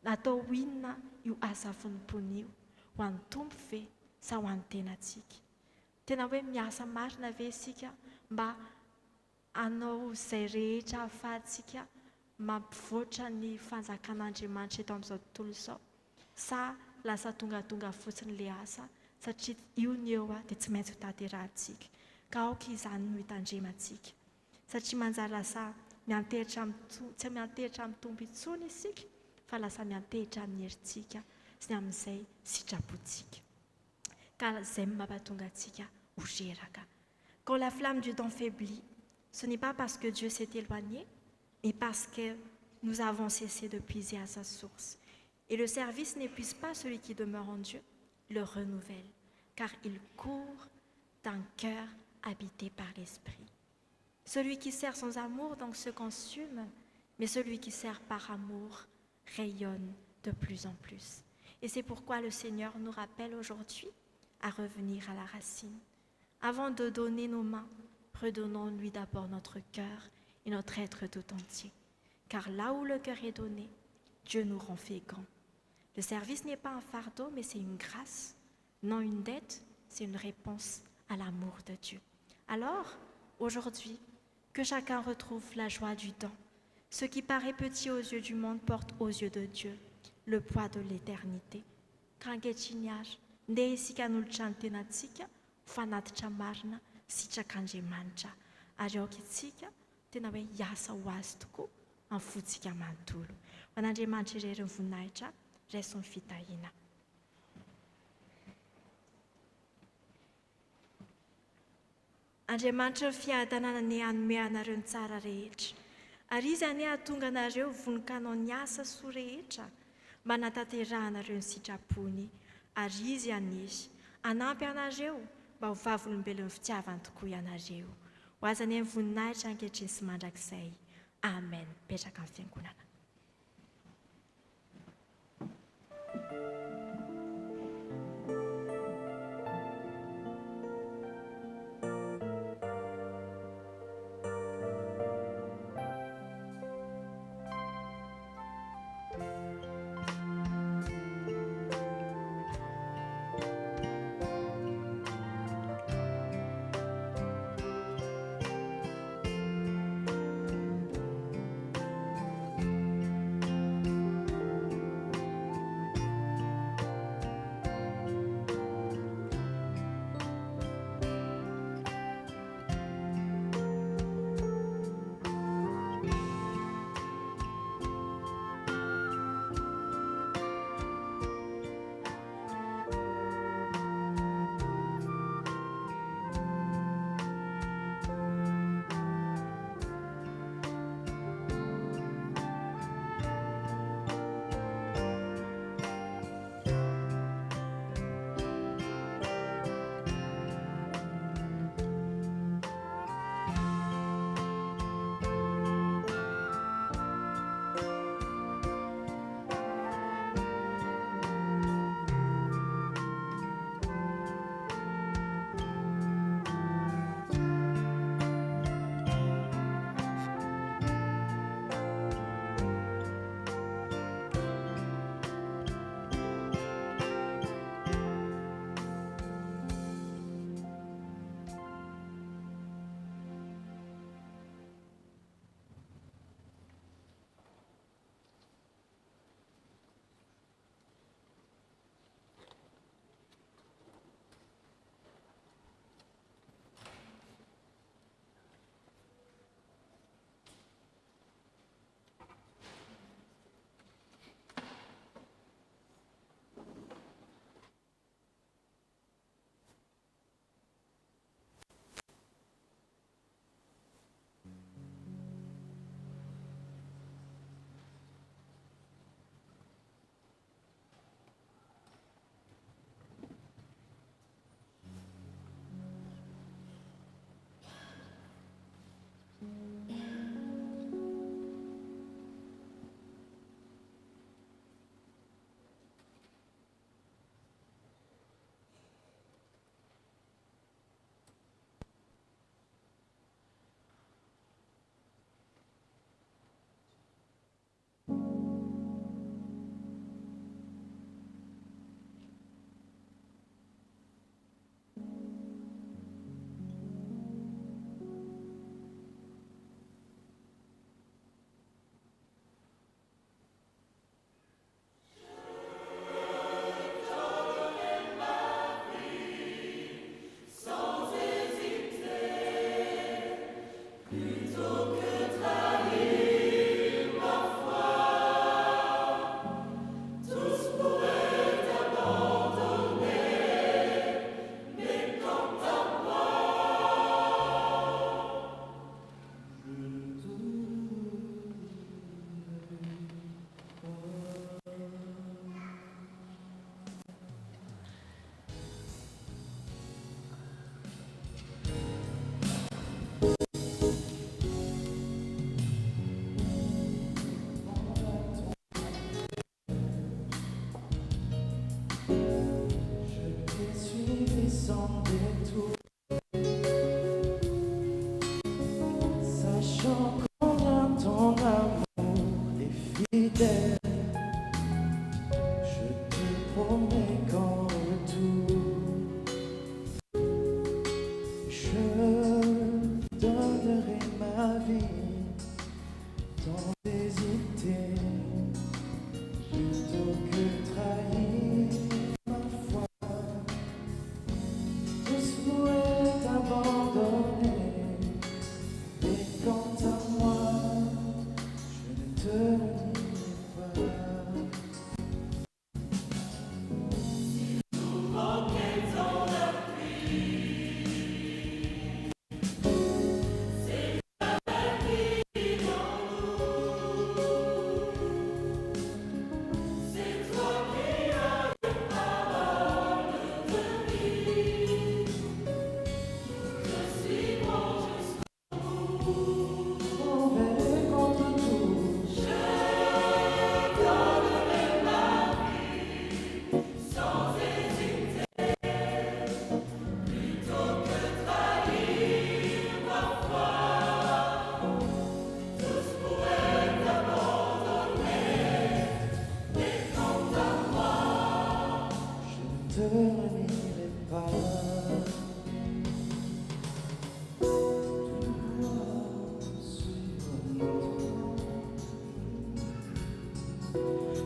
Natao inona io asa fanompoana io? Ho an'ny tompo ve sa ho an'ny tenantsika? Tena hoe miasa marina ve isika mba hanao izay rehetra ahafahantsika mampivoatra ny fanjakan'Andriamanitra eto amin'izao tontolo izao? Sa lasa tonga fotsiny ilay asa satria io ny eo dia tsy maintsy ho tanterahantsika, ka aoka izany no hitandremantsika. Satria manjary lasa mianteritra tsy mianteritra amin'ny tompo intsony isika, fa lasa mianteritra amin'ny herintsika sy amin'izay sitrapontsika. Ka izay mampatonga antsika ho reraka. Quand la flamme du don faiblit, ce n'est pas parce que Dieu s'est éloigné, mais parce que nous avons cessé de puiser à sa source. Et le service n'épuise pas celui qui demeure en Dieu, le renouvelle, car il court d'un cœur habité par l'Esprit. Celui qui sert sans amour donc se consume, mais celui qui sert par amour rayonne de plus en plus. Et c'est pourquoi le Seigneur nous rappelle aujourd'hui à revenir à la racine. Avant de donner nos mains, redonnons-lui d'abord notre cœur et notre être tout entier. Car là où le cœur est donné, Dieu nous rend féconds. Le service n'est pas un fardeau, mais c'est une grâce. Non une dette, c'est une réponse à l'amour de Dieu. Alors, aujourd'hui, que chacun retrouve la joie du don. Ce qui paraît petit aux yeux du monde porte aux yeux de Dieu le poids de l'éternité. Kangechinyar, nde isika nolotra ny tenantsika, fanatitra marina sitrak'Andriamanitra. Ary aoka itsika tena hoe hiasa ho azy tokoa amin'ny fontsika manontolo. Ho an'Andriamanitra irery ny voninahitra, raisiny fitahiana. Andriamanitra ny fiadanana hanome anareo ny tsara rehetra. Ary izy anie hahatonga anareo voninkanao ny asa soa rehetra mba hanatanteranareo ny sitrapony. Ary izy anizy hanampy anareo mba ho vavolombelon'ny fitiavany tokoa ianareo. Ho azany amin'ny voninahitra ankehitriny sy mandrakizay. Amen. Petraka amin'ny fiangonana.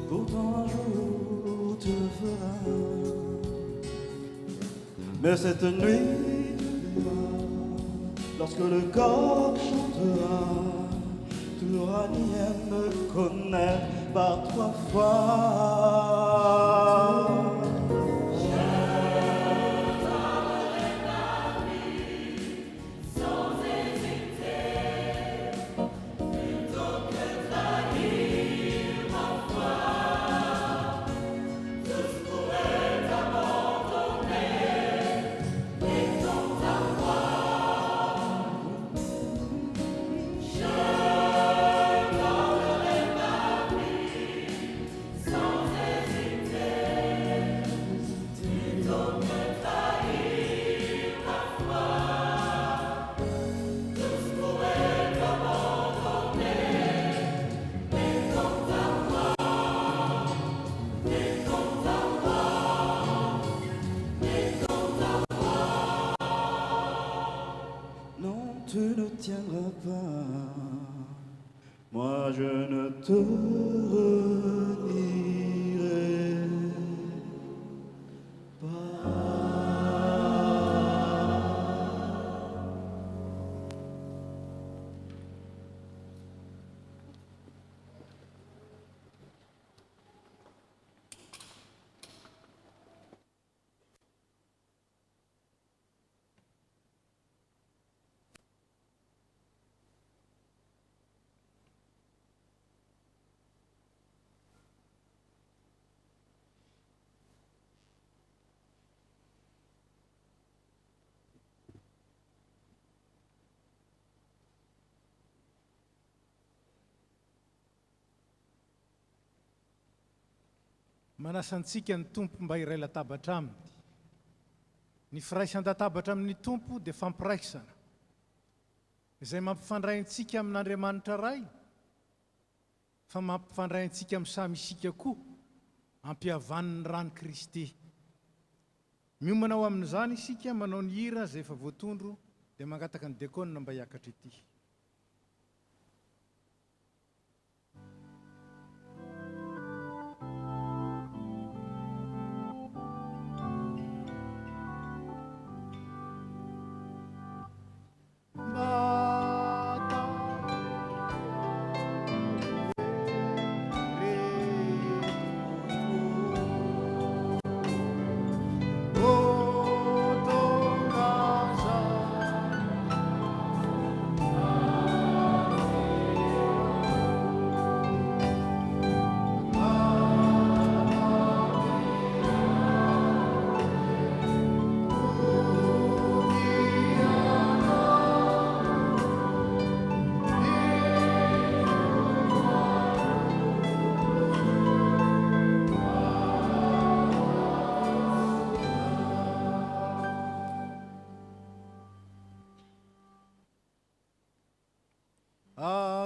pourtant un jour tu le feras. Mais cette nuit tu verras, lorsque le corps chantera, tu n'auras ni à me connaître par 3 fois. Tu ne tiendras pas, moi je ne te renierai pas. Manasantsika ny tompo mba iray latabatra aminy. Ny firaisan-databatra amin'ny tompo dia fampiraisana izay mampifandray antsika amin'Andriamanitra ray, fa mampifandray antsika amin'ny samy isika koa ampihavan'ny rany Kristy. Miomana ao amin'izany isika manao ny hira izay efa voatondro dia mangataka ny diakona mba hiakatra ity.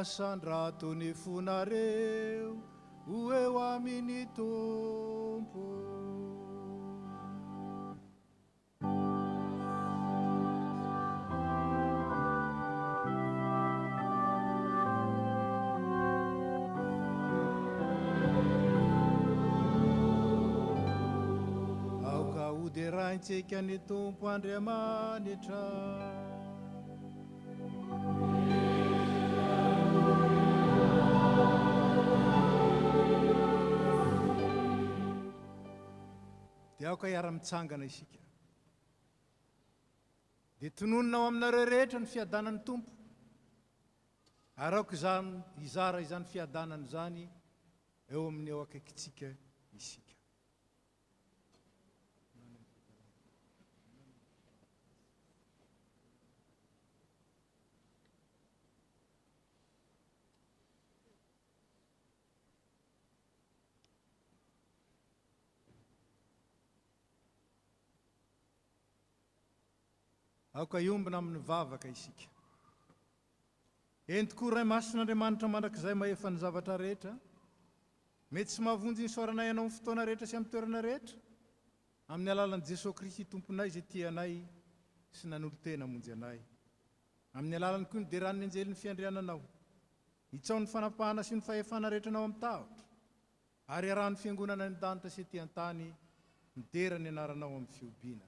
Asandrato ny fonareo ho eo amin'ny tompo. Aoka hoderaintsika ny tompo Andriamanitra. Dia aoka hiara-mitsangana isika. Dia tonononao aminareo rehetra ny fiadanan'ny tompo. Ary aoka izara izany fiadanana izany eo amin'ny eo akaikitsika isika. Aoka iombina amin'ny vavaka isika. Eny tokoa ray mason'Andriamanitra mandrakizay mahefa ny zavatra rehetra. Mety tsy mahavonjy ny soaranay ianao amin'ny fotoana rehetra sy amin'ny toerana rehetra. Amin'ny alalan'i Jesosy Kristy tomponay izay tianay sy nanolo-tena hamonjy anay. Amin'ny alalany koa ny deran'ny anjely ny fiandriananao. Hitsao ny fanapahana sy ny fahefana rehetra anao amin'ny tahotra. ary arahan'ny fiangonana ny danitra sy ty an-tany midera ny anaranao amin'ny fiobiana.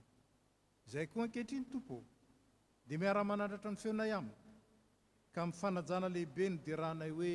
Izay koa ankehitriny tompo, dia miara-manandratra ny feonay amiko ka mifanajana lehibe ny deranay hoe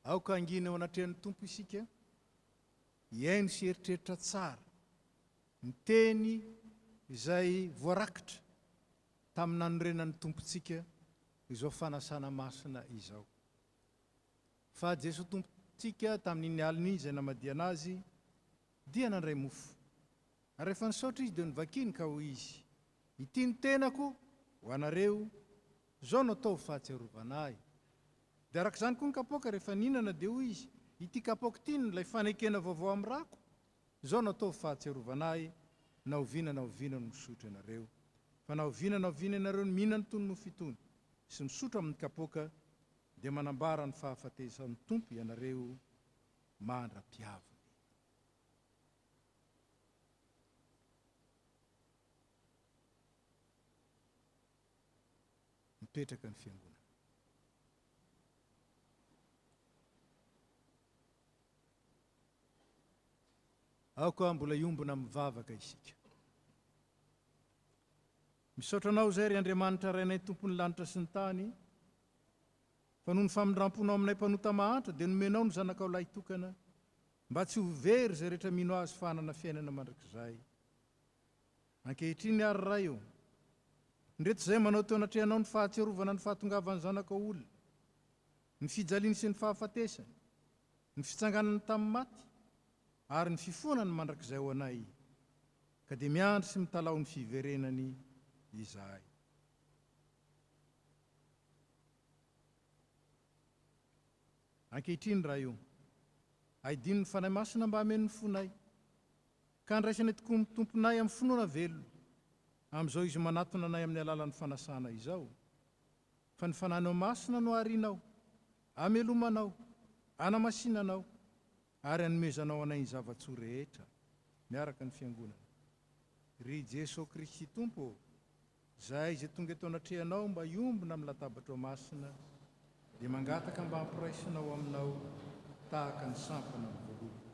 aoka angina eo anatrehan'ny tompo isika, iaino sy eritreritra tsara ny teny izay voarakitra tamin'ny nanorenan'ny tompontsika izao fanasana masina izao. Fa Jeso tompontsika tamin'iny alina izay namadiana azy dia nandray mofo. Ary rehefa nisaotra izy dia nivakiny ka hoy izy, ity ny tenako ho anareo, zao no atao fahatsiarovana ahy. Dia araka izany koa ny kapoaka rehefa ninana dia hoy izy, ity kapoaka ity no ilay fanekena vaovao amin'ny rako, zao no atao fahatsiarovana ahy, na oviana no misotro ianareo. Fa na oviana ianareo ny mihinana itony mofo itony sy misotro amin'ny kapoaka dia manambara ny fahafatesan'ny tompo ianareo mandra-piavana. Mipetraka ny fiangonana. Aoka mbola iombona mivavaka isika. Misaotra anao izay ry Andriamanitra rainay tompony lanitra sy ny tany, fa noho ny famindramponao aminay mpanota mahantra dia nomenao ny zanakao lahy tokana mba tsy ho very izay rehetra mino azy fanana fiainana mandrakizay. Ankehitriny ary ray eo, ndreto izay manao teo anatrehanao ny fahatsiarovana ny fahatongavan'ny zanakao olona, ny fijaliany sy ny fahafatesany, ny fitsanganany tamin'ny maty, ary ny fifonany mandrakizay ho anay, ka dia miandry sy mitalao ny fiverenany izahay. Ankehitriny raha io, aidiny ny fanahy masina mba hamen'ny fonay, ka andraisany tokoa ny tomponay amin'ny finoana velona, amin'izao izy manatona anay amin'ny alalan'ny fanasana izao. Fa ny fananao masina no arianao, amelomanao, anamasinanao, ary anomezanao anay ny zava-tsoa rehetra miaraka ny fiangonana. Ry Jesosy Kristy Tompo, izay tonga eto anatrehanao mba iombona amin'ny latabatra masina, dia mangataka mba hampiraisinao aminao tahaka ny sampana ny voaloboka.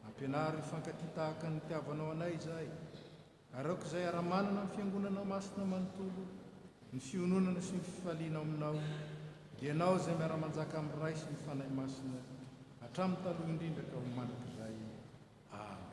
Ampianary ny fankaty tahaka ny tiavanao anay izay, ary aoka izay ara-manana ny fiangonana masina manontolo, ny fiononana sy ny fifaliana aminao, dia ianao izay miara-manjaka amin'ny ray sy ny fanahy masina hatramin'ny taloha indrindra ka ho mandrakizay. Amen.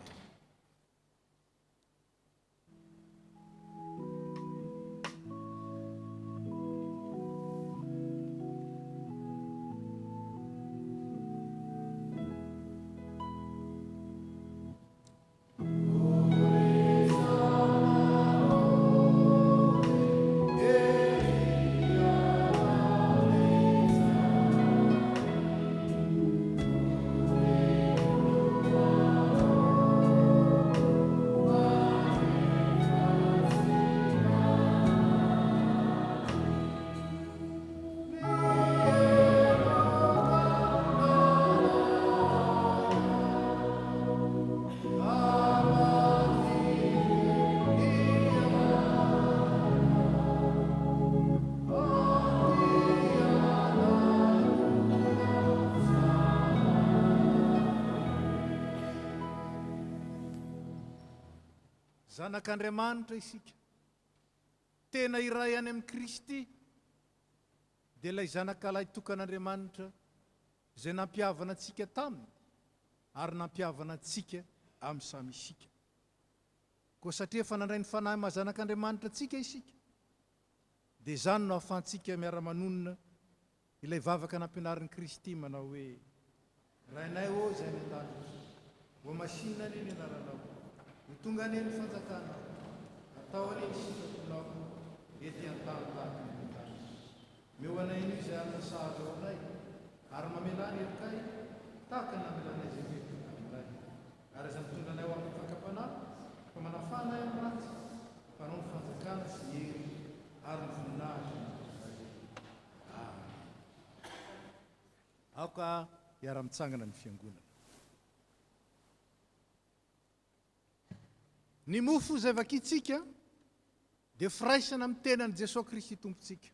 Zanak'Andriamanitra isika, tena iray any amin'ny Kristy, dia ilay zanak'alahy tokan'Andriamanitra izay nampiavana antsika taminy ary nampiavana antsika amin'ny samy isika. Koa satria efa nandray ny fanahy mahazanak'Andriamanitra antsika isika, dia izany no ahafahantsika miara-manonina ilay vavaka nampianarin'i Kristy manao hoe rainay ô izay ny an-tany ho masinina aneny anaranao ho tonga aneny fanjakana atao aneny sikatonao ety an-tany tahaka ny an-tany meo anay io izay amin'ny sahazo ao anay ary mamelany erikay tahaka namelana izay mety aminay ary izay mitondra anay ho amin'ny fakapanahy fa manafanay amin'ny ratsy mpanao ny fanjakana sy hery ary ny voninahitra aoka hiara-mitsangana ny fiangonana. Ny mofo izay vakitsika dia firaisana amin'ny tenan'i Jesosy Kristy tompontsika.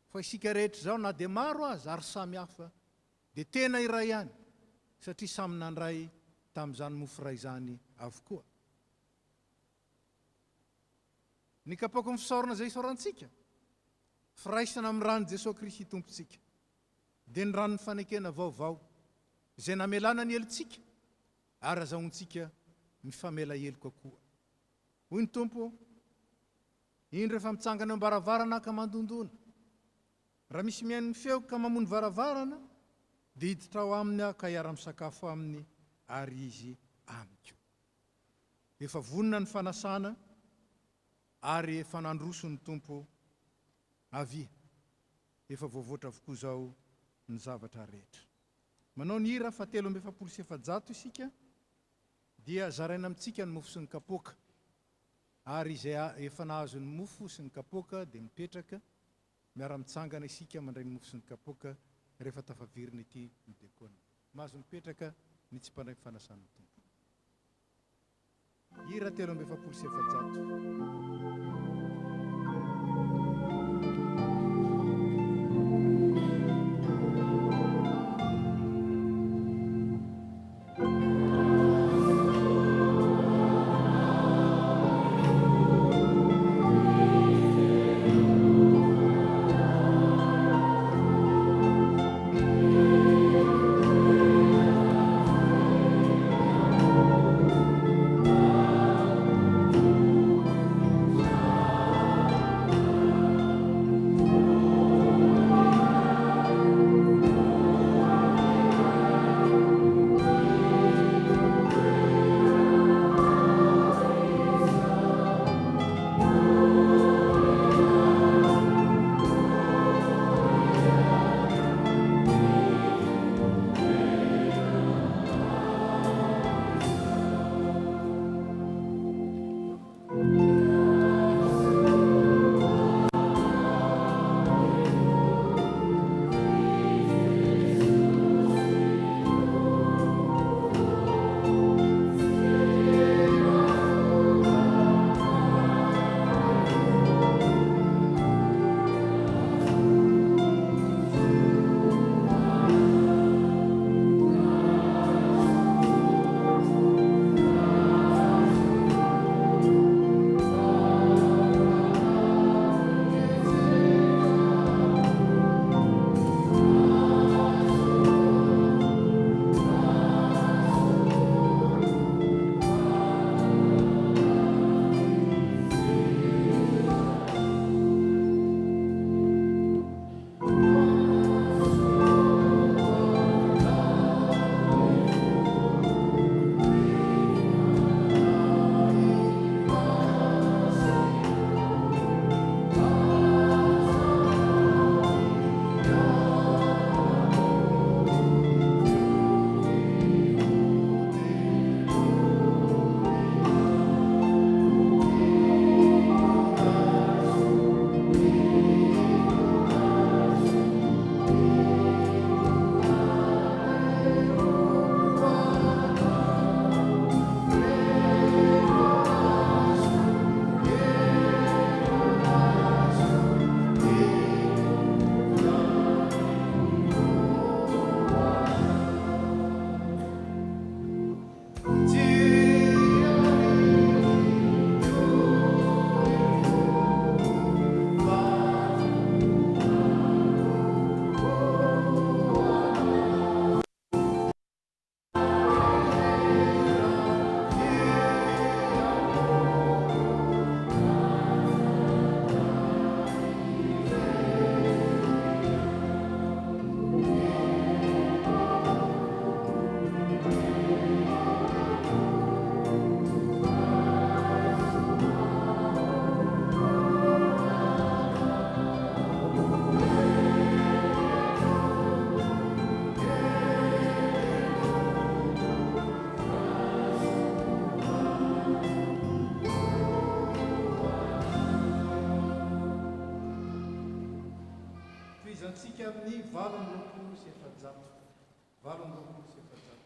Fa isika rehetra izao na dia maro azy ary samy hafa dia tena iray ihany satria samy nandray tamin'izany mofo iray izany avokoa. Ny kapoaka ny fisaorana izay isaorantsika firaisana amin'ny ranon'i Jesosy Kristy tompontsika dia ny ranon'ny fanekena vaovao izay namelana ny helontsika ary azahoantsika mifamela helo kokoa. Hoy ny tompo, iny rehefa mitsangana eo am-baravarana ka mandondona, raha misy mihaino feo ka mamono varavarana dia hiditra ao aminy aho ka hiara-misakafo aminy ary izy amiko. Efa vonona ny fanasana ary efa nandroso ny tompo avia. Efa voavoatra avokoa zao ny zavatra rehetra. Manao ny hira fa 3:700 isika dia zaraina amintsika ny mofo sy ny kapoaka. Ary izay efa nahazo ny mofo sy ny kapoaka dia mipetraka miara-mitsangana isika mandray ny mofo sy ny kapoaka rehefa tafavirina ity ny dekona. Mahazo mipetraka ny tsy mpandray fanasana ny tompo. Hira 3:700. fanomezantsika amin'ny 8 sy efajato 8 sy efajato.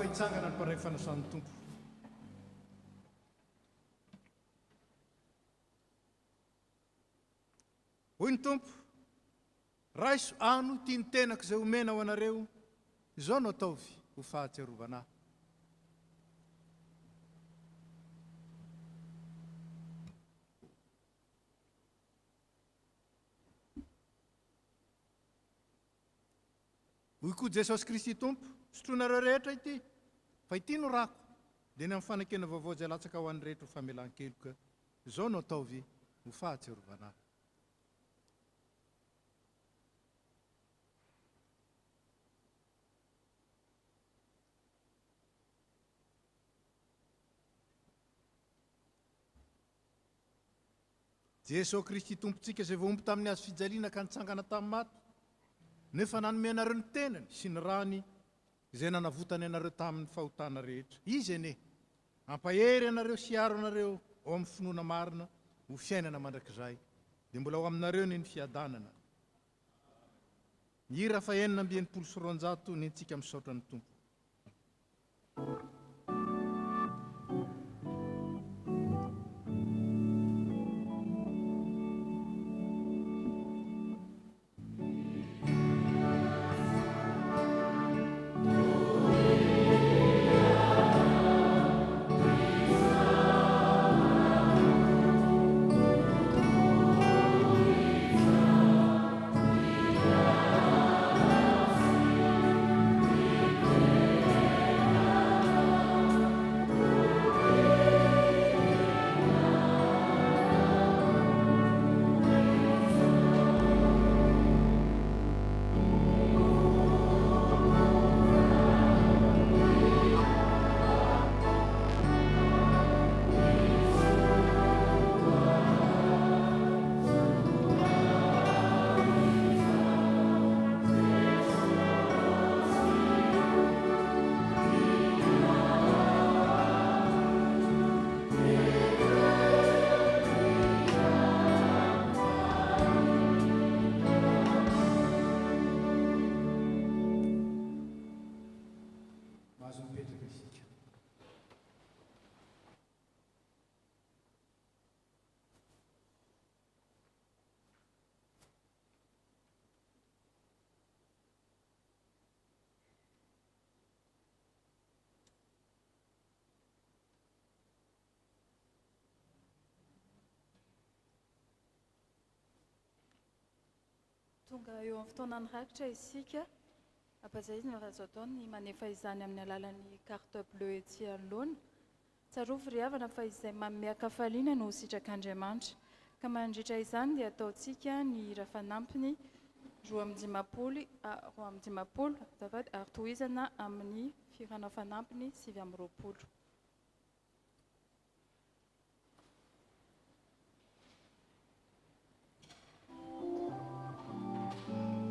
Hitsangana ny mparay fanasan'ny tompo. Hoy ny tompo, raiso ano tiany tenako izay omena ho anareo, izao no ataovy ho fahatsiarovana. Hoy koa Jesosy Kristy tompo, sotronareo rehetra ity, fa ity no rako, dia ny amin'ny fanakena vaovao izay latsaka ho an'ny rehetra ho famelan-keloka, izao no ataovy ho fahatsiarovana. Jesosy Kristy tompontsika izay voaomby tamin'ny azo fijaliana ka nitsangana tamin'ny maty, nefa nanome anareo ny tenany sy ny rany izay nanavotany anareo tamin'ny fahotana rehetra. Izy ene, ampahery anareo sy aro anareo ao amin'ny finoana marina ho fiainana mandrakizay, dia mbola ho aminareo ny fiadanana. Ny hira fa 920 ny antsika misaotra ny tompo. tonga eo amin'ny fotoanany rakitra isika apaza izy ny azo atao ny manefa izany amin'ny alalan'ny carte bleu etsy anoloana tsarovy ry havana fa izay mameakafaliana no sitrak'Andriamanitra ka mandritra izany dia ataontsika ny rafanampiny roa amby dimapolo azafady ary tohizana amin'ny firanafanampiny 20. Thank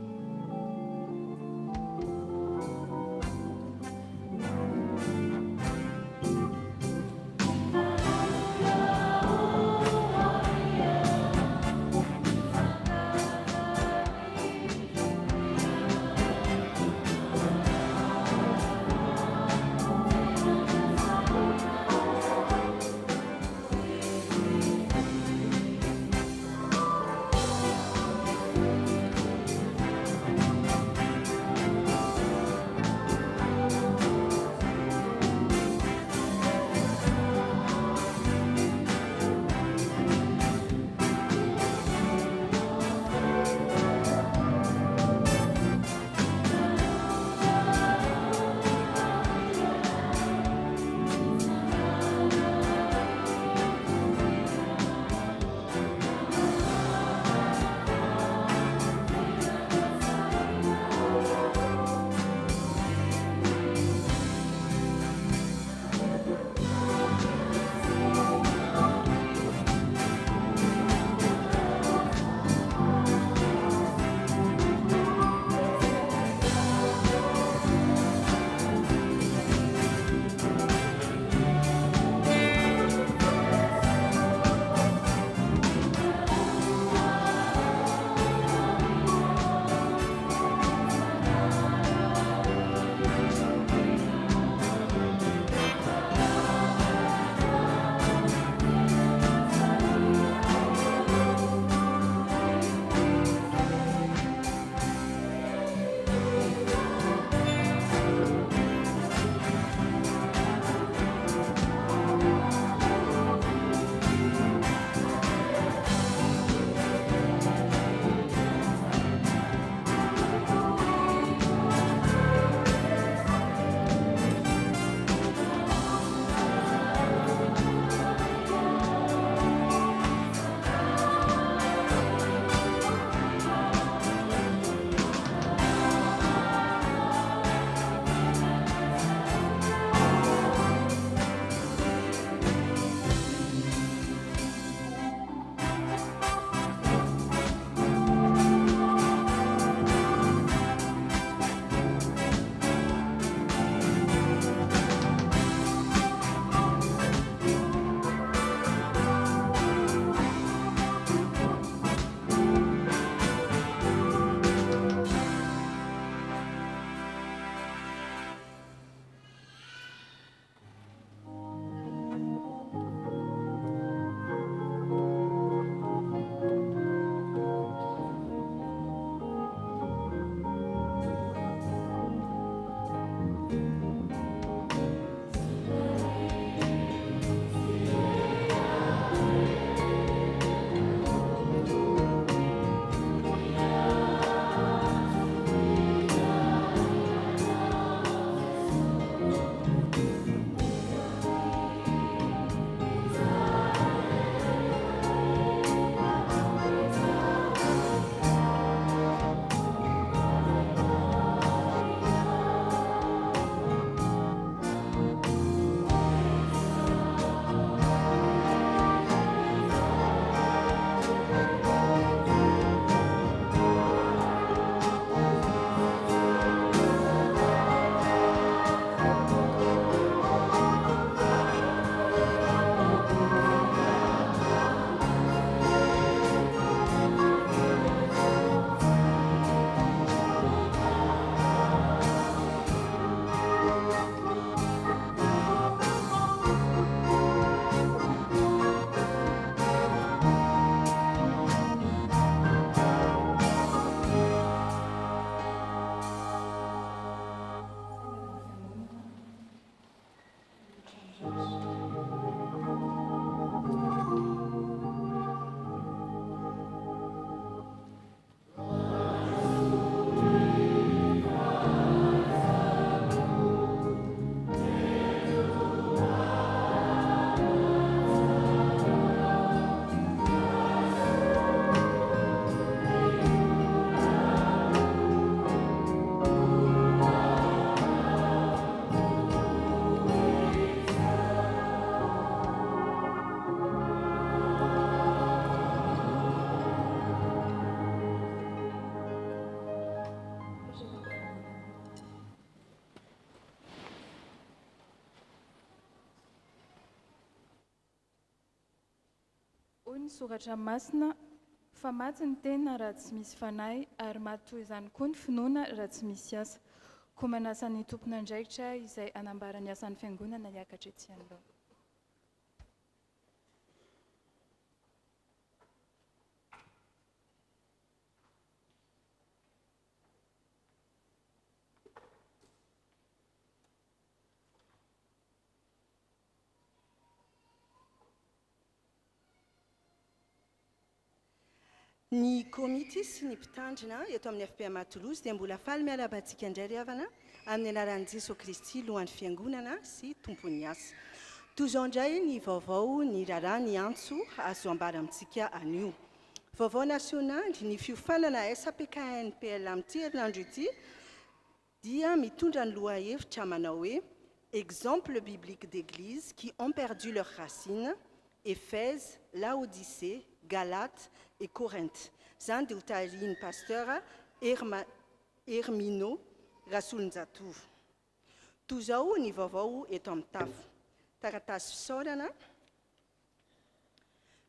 Hoy ny soratra masina fa maty ny tena raha tsy misy fanahy ary maty toy izany koa ny finoana raha tsy misy asa. Koa manasan'ny tompon'andraikitra izay anambara ny asan'ny fiangonana hiakatra etsy aloha. Ny komity sy ny mpitandrina eto amin'ny FPM Toulouse dia mbola faly miarabantsika indray ry havana amin'ny anaran'i Jesosy Kristy lohan'ny fiangonana sy tompon'ny asa. Toy izao indray ny vaovao ny raharaha ny antso azo ambara amintsika anio. Vaovao nasionaly ny fiofanana SAPKNPL amin'ity herinandro ity dia mitondra ny lohahevitra manao hoe exemple biblique d'église qui ont perdu leurs racines, Éphèse, Laodicée, Galate et Corinthe. Zany dia hotariny pasteur Hermino Rasolonjatovo. Toy izao ny vaovao eto amin'ny tafo. Taratasy fisaorana.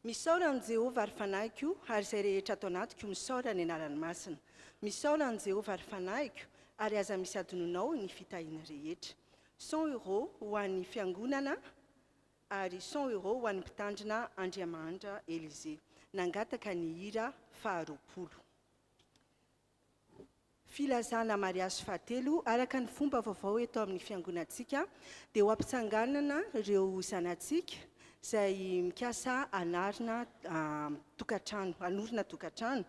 Misaorana Jehovah ary fanahiko ary izay rehetra atao anatiko misaorana ny anarany masina. Misaorana Jehovah ary fanahiko ary aza misy adononao ny fitahiana rehetra. 100 € ho an'ny fiangonana ary 100 € ho an'ny mpitandrina Andriamanitra Élysée. Nangataka ny hira 20. Filazana mariazy 7 araka ny fomba vaovao eto amin'ny fiangonantsika dia ho ampitsanganana ireo zanatsika izay mikasa anarina tokatrano, anorina tokatrano.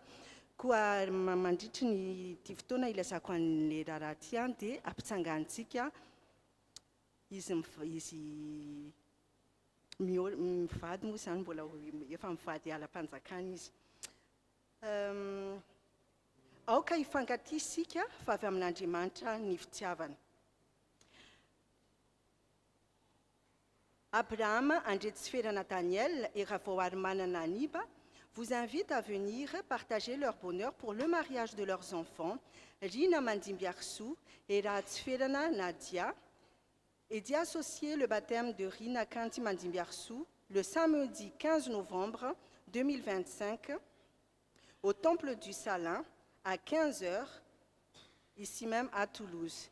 Koa mandritry ny ty fotoana ilazako an'le raharaha ty any dia ampitsangantsika izy mivady moa izany mbola efa mivady ala-panjakana izy. Aoka hifankatia isika fa avy amin'Andriamanitra ny fitiavana. Abraham, Andretsiférana Daniel et Ravoary Manana Aniba vous invitent à venir partager leur bonheur pour le mariage de leurs enfants, Rina Mandimbiarsou et Ratsiférana Nadia, et d'y associer le baptême de Rina Kanti Mandimbiarsou le samedi 15 novembre 2025 au Temple du Salin à 15h, ici même à Toulouse.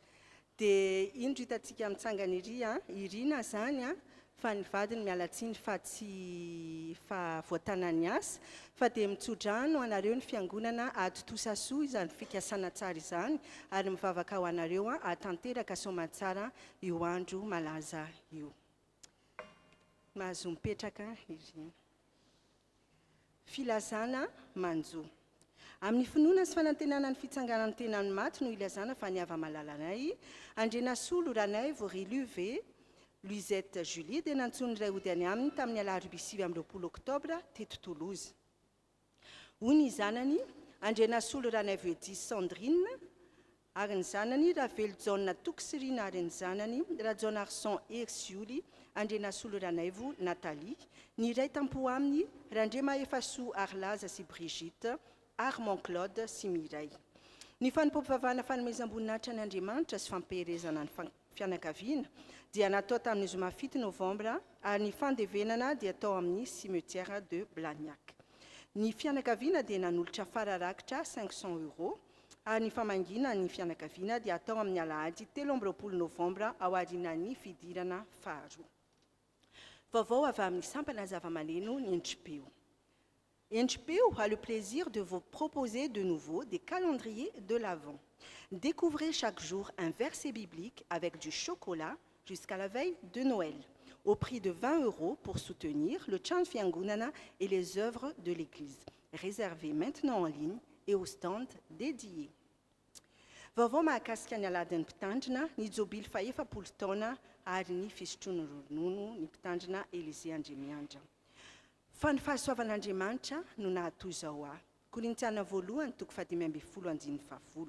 Dia indro hitatsika mitsangana iry Irina zany fa ny vadiny mialatsiny fa tsy fa voatanany asa fa dia mitsodrano anareo ny fiangonana atotosasoa izany fikasana tsara izany ary mivavaka ho anareo atanteraka soamantsara io andro malaza io. Mahazo mipetraka Irina. Filazana manjo. Amin'ny finoana sy fanantenana ny fitsanganan'ny tenany maty no ilazana fa ny ava-malalanay Andrenasolo ranay Voriluve Luisette Julie dia nantsony iray ody any aminy tamin'ny alarobia 20 oktobra teto Toulouse. Hoy ny zanany Andrenasolo ranay Vedis Sandrine ary ny zanany Raveljaona Tokisirina ary ny zanany Rajon Arson Ersioli Andrenasolo ranaivo Nathalie, ny iray tampo aminy Randrema Efasoa Arlaza sy Brigitte, Armand Claude sy Mireille. Ny fanimpom-pivavahana fanomezam-boninahitra ny Andriamanitra sy fampiherezana ny fianakaviana dia natao tamin'ny zoma 7 novambra ary ny fandevenana dia atao amin'ny cimetière de Blagnac. Ny fianakaviana dia nanolotra fararakitra 500 € ary ny famangina ny fianakaviana dia atao amin'ny alahady 13 novambra ao aorianan'ny fidirana faharoa. Vaovao avy amin'ny sampana zava-maneno ny Endripeo. Endripeo a le plaisir de vous proposer de nouveau des calendriers de l'Avent. Découvrez chaque jour un verset biblique avec du chocolat jusqu'à la veille de Noël, au prix de 20 € pour soutenir le Chant Fiangonana et les œuvres de l'Église. Réservez maintenant en ligne et au stand dédié. Vaovao mahakasika ny aladin'ny mpitandrina ny jobily fa 7 taona ary ny fisotroana ronono ny mpitandrina Élysée Andremiandra. Fa ny fahasoavan'Andriamanitra no nahatoy izao Korintiana 2:5-10.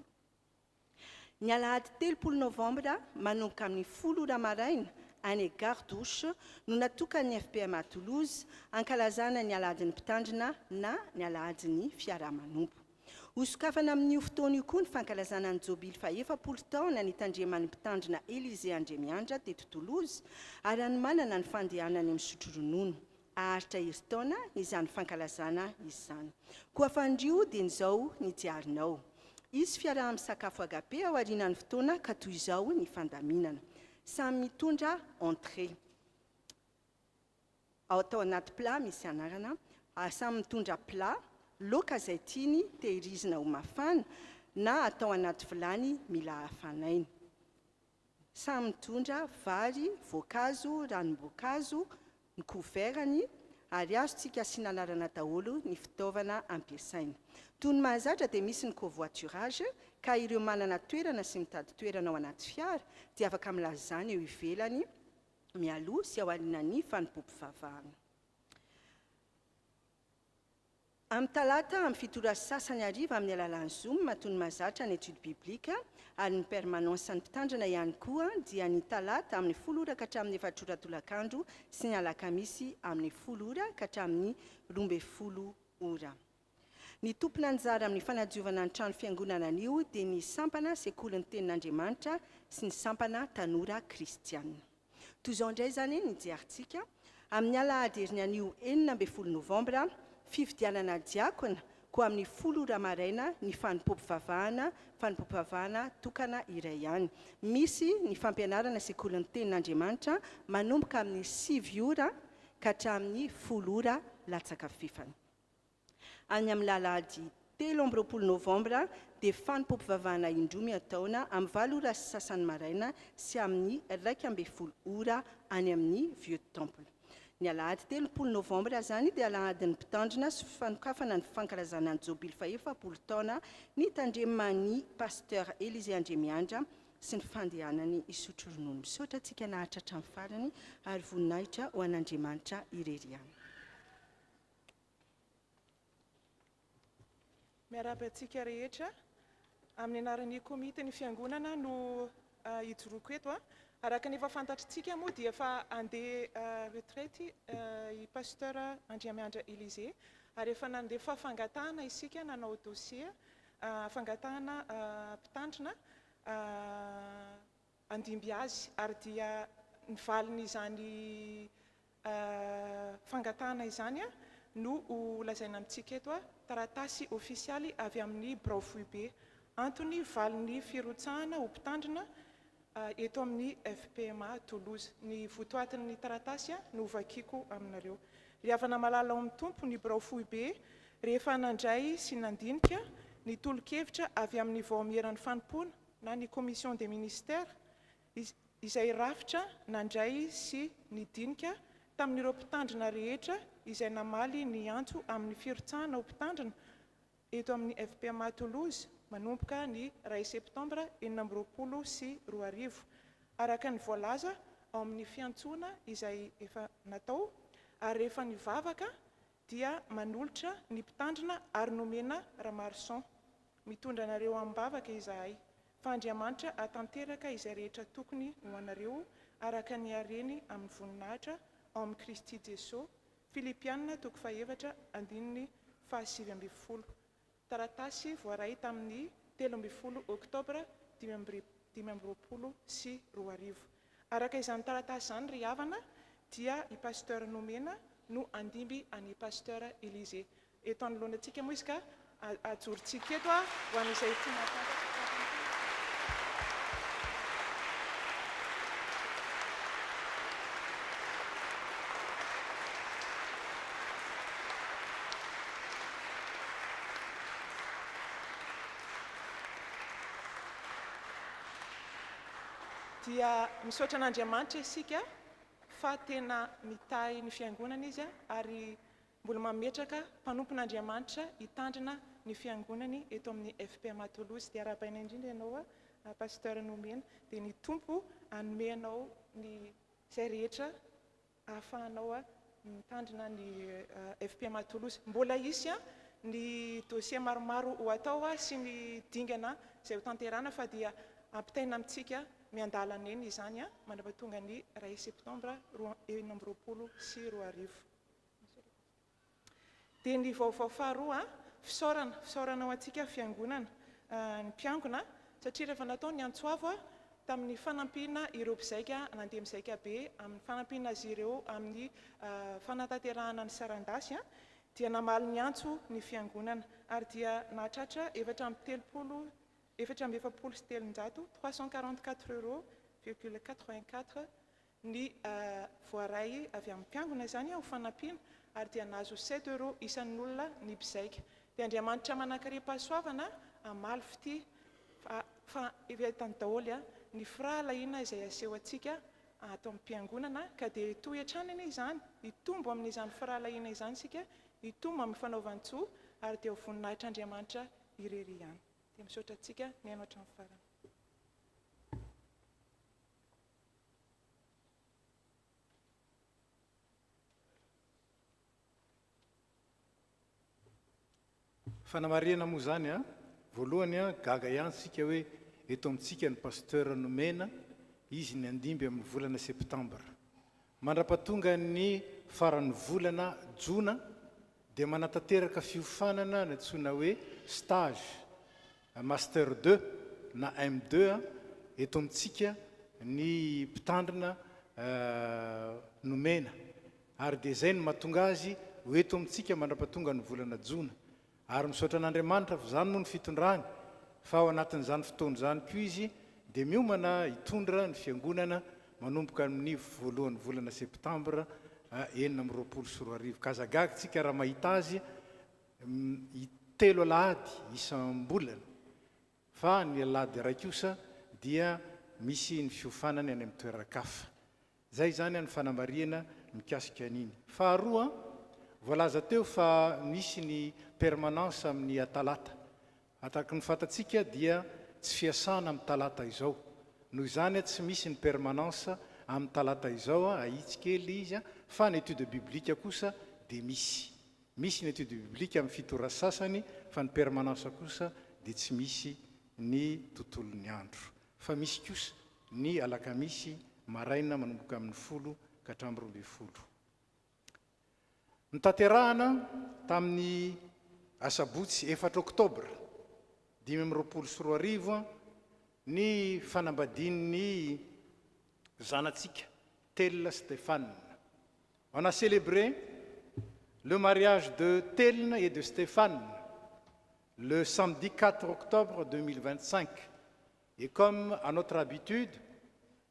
Ny alahady 3 novambra manomboka amin'ny 10 maraina any Gardouche no natokany FPM à Toulouse ankalazana ny aladin'ny mpitandrina na ny aladin'ny fiaraha-manompo. Hosokafana amin'io fotoana io koa ny fankalazana ny jobily fa 7 taona ny tandreman'ny mpitandrina Élysée Andremiandra teto Toulouse ary any manana ny fandehanany amin'ny misotro ronono aharitra herintaona izany fankalazana izany. Koa fandrio dia nizao ny diarinao. Izy fiaraha-misakafo agape ao aorian'ny fotoana ka toy izao ny fandaminana. Samy mitondra entrée. Atao anaty plat misy anarana, samy mitondra plat, laoka izay tiany tehirizina ho mafana na atao anaty vilany mila hafanaina. Samy mitondra vary, voankazo, ranom-boankazo, ny couvertany ary azontsika asiana anarana daholo ny fitaovana ampiasaina. Toy ny mahazatra dia misy ny covoiturage ka ireo manana toerana sy mitady toerana ao anaty fiara dia afaka milazana eo ivelany mialoha sy ao aorian'ny fanompoam-pivavahana. Amin'ny talata amin'ny fitondra sasany ariva amin'ny alalan'ny Zoom mahaton'ny mahazatra ny étude biblique ary ny permanence ny mpitandrina ihany koa dia ny talata amin'ny 10 ora ka hatramin'ny 4 ora tolakandro sy ny alakamisy amin'ny 10 ora ka hatramin'ny 12 ora. Ny tompona anjara amin'ny fanadiovana ny trano fiangonana anio dia ny sampana sekolin'ny tenin'Andriamanitra sy ny sampana tanora kristiana. Toy izao indray zany ny diarintsika amin'ny alahady herin'ny anio 12 novambra fifidianana diakona koa amin'ny 10 ora maraina ny fanompoam-pivavahana tokana iray ihany. Misy ny fampianarana sekolin'ny tenin'Andriamanitra manomboka amin'ny 7 ora ka hatramin'ny 10 ora latsaka fifany. Any amin'ny alahady 13 novambra dia fanompoam-pivavahana indromy ataona amin'ny 8 ora sy sasany maraina sy amin'ny 12 ora any amin'ny Vieux Temple. Ny alahady 13 novambra zany dia alahadin'ny mpitandrina sy fanokafana ny fankalazana ny jobily fa 4 taona ny tandreman'ny pasteur Élisée Andremiandra sy ny fandehanany isotro ronono. Misaotra antsika nahatra hatramin'ny farany ary voninahitra ho an'Andriamanitra ireriana. Miarahaba antsika rehetra amin'ny anaran'ny komite ny fiangonana no hijoroako eto. Araka ny efa fantatritsika moa dia efa andeha retraite i pasteur Andriamiandra Élisée ary efa nandeha fafangatahana isika nanao dossier fangatahana mpitandrina andimby azy ary dia nivaliny izany fangatahana izany no lazaina amintsika eto taratasy ofisialy avy amin'ny Braofube antony valiny firotsahana ho mpitandrina eto amin'ny FPMA Toulouse. Ny votoatin'ny taratasy no vakiako aminareo. Ry havana malala amin'ny tompo ny Braofube rehefa nandray sy nandinika ny tolo-kevitra avy amin'ny vaoamiran'ny fanompona na ny commission des ministères izay rafitra nandray sy nidinika tamin'ireo mpitandrina rehetra izay namaly ny antso amin'ny firotsahana ho mpitandrina eto amin'ny FPMA Toulouse manomboka ny 2 septambra 2020 sy 2020. Araka ny voalaza ao amin'ny fiantsoana izay efa natao ary rehefa nivavaka dia manolotra ny mpitandrina ary nomena Ramarson mitondra anareo ambavaka izahay. Fa Andriamanitra atanteraka izay rehetra tokony ho anareo araka ny hareny amin'ny voninahitra ao amin'ny Kristy Jesosy. Filipianina 2:7-7. Taratasy voaray tamin'ny 13 oktobra 2020 sy 2020. Araka izany taratasy izany ry havana dia i pasteur nomena no andimby any pasteur Élisée. Eto anoloanantsika moa izy ka ajorontsika eto ho an'izay tia mahafantatra. Dia misaotra an'Andriamanitra isika fa tena mitahy ny fiangonana izy ary mbola mametraka mpanompon'Andriamanitra hitandrina ny fiangonany eto amin'ny FPMA Toulouse. Dia arabaina indrindra ianao pasteur nomena dia ny tompo anomenao ny izay rehetra ahafahanao mitandrina ny FPMA Toulouse. Mbola isy ny dossier maromaro ho atao sy ny dingana izay ho tanterana fa dia ampitaina amintsika miandalana eny izany mandrapatonga ny 2 septambra 2020 sy 2020. Dia ny vaovao faharoa fisaorana ho antsika fiangonana ny mpiangona satria rehefa natao ny antsoavo tamin'ny fanampina ireo mpizaika nandeha mizaika be amin'ny fanampina azy ireo amin'ny fanatanterahana ny sarandasy dia namaly ny antso ny fiangonana ary dia nahatratra 344,84 ny voaray avy amin'ny mpiangona zany ho fanampiana ary dia nahazo 7 € isan'ny olona ny mpizaika. Dia Andriamanitra manankarim-pahasoavana amaly fity fa evetany daholo ny firahalaina izay aseho antsika ato amin'ny mpiangonana ka dia toy hatrany izany, hitombo amin'izany firahalaina izany sika, hitombo amin'ny fanaovan-tsoa ary dia ho voninahitr'Andriamanitra irery ihany. Dia misaotra antsika ny haino hatramin'ny farany. Fanamarihana moa zany voalohany gaga ihany sika hoe eto amintsika ny pasteur nomena izy ny andimby amin'ny volana septambra. Mandrapatonga ny faran'ny volana jona dia manatanteraka fiofanana ny antsoina hoe stage master 2 na M2 eto amintsika ny mpitandrina nomena ary dia zay no mahatonga azy ho eto amintsika mandrapatonga ny volana jona. Ary misaotra an'Andriamanitra fa zany moa ny fitondrany fa ao anatin'izany fotoana zany koa izy dia miomana hitondra ny fiangonana manomboka amin'ny voalohan'ny volana septambra 2024 ka zagagitsika raha mahita azy 3 alahady isam-bolana fa ny alahady ray kosa dia misy ny fiofanany any amin'ny toeran-kafa. Zay zany ny fanamariana mikasika an'iny. Faharoa voalaza teo fa misy ny permanence amin'ny talata. Ataka ny fatatsika dia tsy fiasana amin'ny talata izao. Noho izany tsy misy ny permanence amin'ny talata izao aitsikely izy fa ny étude biblique kosa dia misy. Misy ny étude biblique amin'ny fitora sasany fa ny permanence kosa dia tsy misy ny tontolon'ny andro. Fa misy kosa ny alakamisy maraina manomboka amin'ny 10 ka hatramin'ny 12. Nitanterahana tamin'ny asabotsy 4 oktobra 2024 ny fanambadian'ny zanatsika Telna Stéphane. On a célébré le mariage de Telna et de Stéphane le samedi 4 octobre 2025. Et comme à notre habitude,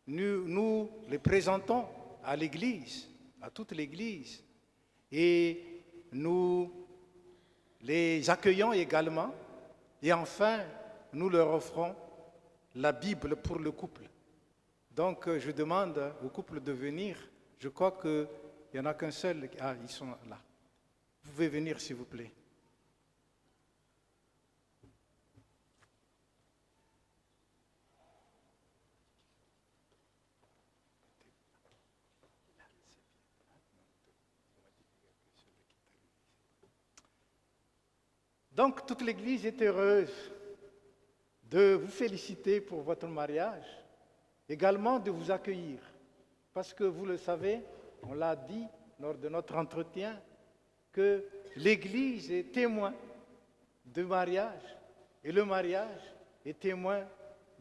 nous les présentons à l'Église, à toute l'Église, et nous les accueillons également. Et enfin, nous leur offrons la Bible pour le couple. Donc, je demande au couple de venir. Je crois qu'il n'y en a qu'un seul. Ah, ils sont là. Vous pouvez venir, s'il vous plaît. Donc, toute l'Église est heureuse de vous féliciter pour votre mariage, également de vous accueillir, parce que vous le savez, on l'a dit lors de notre entretien, que l'Église est témoin du mariage, et le mariage est témoin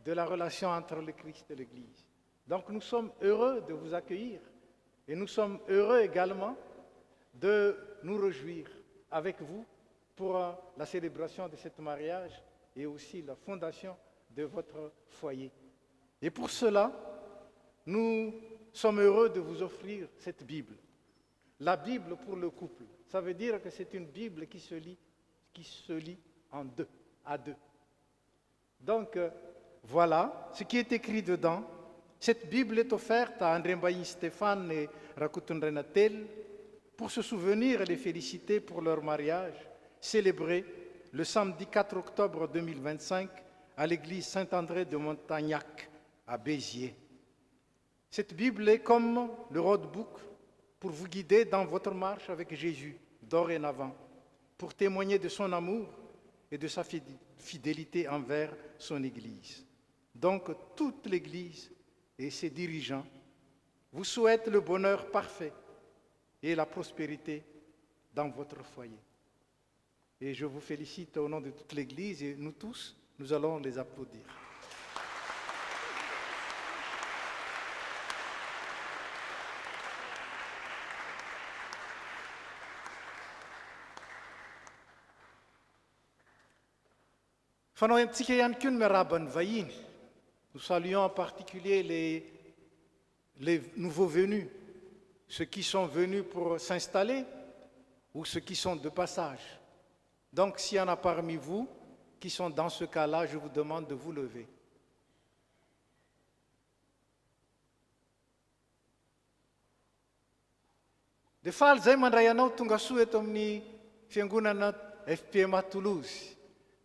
de la relation entre le Christ et l'Église. Donc, nous sommes heureux de vous accueillir, et nous sommes heureux également de nous réjouir avec vous pour la célébration de ce mariage et aussi la fondation de votre foyer. Et pour cela, nous sommes heureux de vous offrir cette Bible. La Bible pour le couple. Ça veut dire que c'est une Bible qui se lit en deux, à deux. Donc, voilà ce qui est écrit dedans. Cette Bible est offerte à André Mbayi Stéphane et Rakutundrena Tel pour se souvenir et les féliciter pour leur mariage, célébré le samedi 4 octobre 2025 à l'église Saint-André de Montagnac à Béziers. Cette Bible est comme le roadbook pour vous guider dans votre marche avec Jésus dorénavant, pour témoigner de son amour et de sa fidélité envers son Église. Donc toute l'Église et ses dirigeants vous souhaitent le bonheur parfait et la prospérité dans votre foyer. Et je vous félicite au nom de toute l'Église et nous tous, nous allons les applaudir. Fanao antsika ihany koa ny miaraba ny vahiny. Nous saluons en particulier les nouveaux venus, ceux qui sont venus pour s'installer ou ceux qui sont de passage. Donc, s'il y en a parmi vous qui sont dans ce cas-là, je vous demande de vous lever. Dia faly zay mandray anao tonga soa eto amin'ny fiangonana FPMA Toulouse.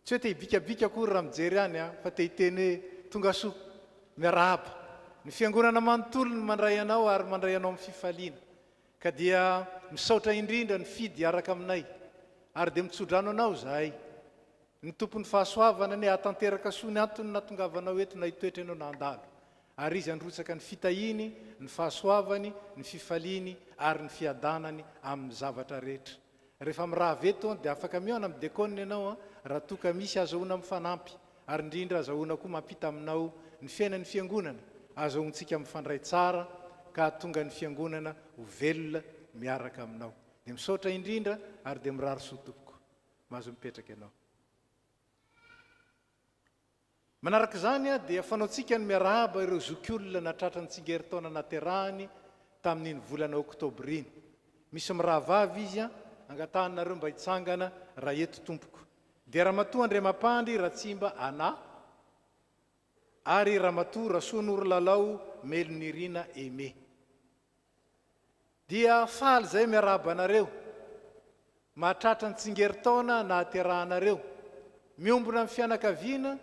Tsy hoe te hibikabika akory raha mijery any fa te hiteny hoe tonga soa miarahaba. Ny fiangonana manontolo ny mandray anao ary mandray anao amin'ny fifaliana. Ka dia misaotra indrindra ny fidy araka aminay ary dia mitsodrano anao zahay. Ny tompon'ny fahasoavana ny hatanteraka soa ny antony natongavanao eto na hitoetra ianao nandalo. Ary izy androtsaka ny fitahiny, ny fahasoavany, ny fifaliany ary ny fiadanany amin'ny zavatra rehetra. Rehefa miraha veto dia afaka mihaona amin'ny dekônina ianao raha toka misy azahoana mifanampy ary indrindra azahoana koa mampita aminao ny fiainan'ny fiangonana. Azahoantsika mifandray tsara ka tonga ny fiangonana ho velona miaraka aminao. Dia misaotra indrindra ary dia mirary soa tompoko. Mahazo mipetraka ianao. Manaraka izany dia fanaontsika ny miarahaba ireo zokiolona natratra ny tsingeritaona naterahany tamin'iny volana oktobra iny. Misy mirahavavy izy angatanareo mba hitsangana raha eto tompoko. Dia Ramatoa Andriamampandry Ratsimba Ana ary Ramatoa Rasoan'Orolalao Melonirina Aimé. Dia faly zay miarahaba anareo mahatratra ny tsingeritaona naterahanareo, miombona amin'ny fianakaviana,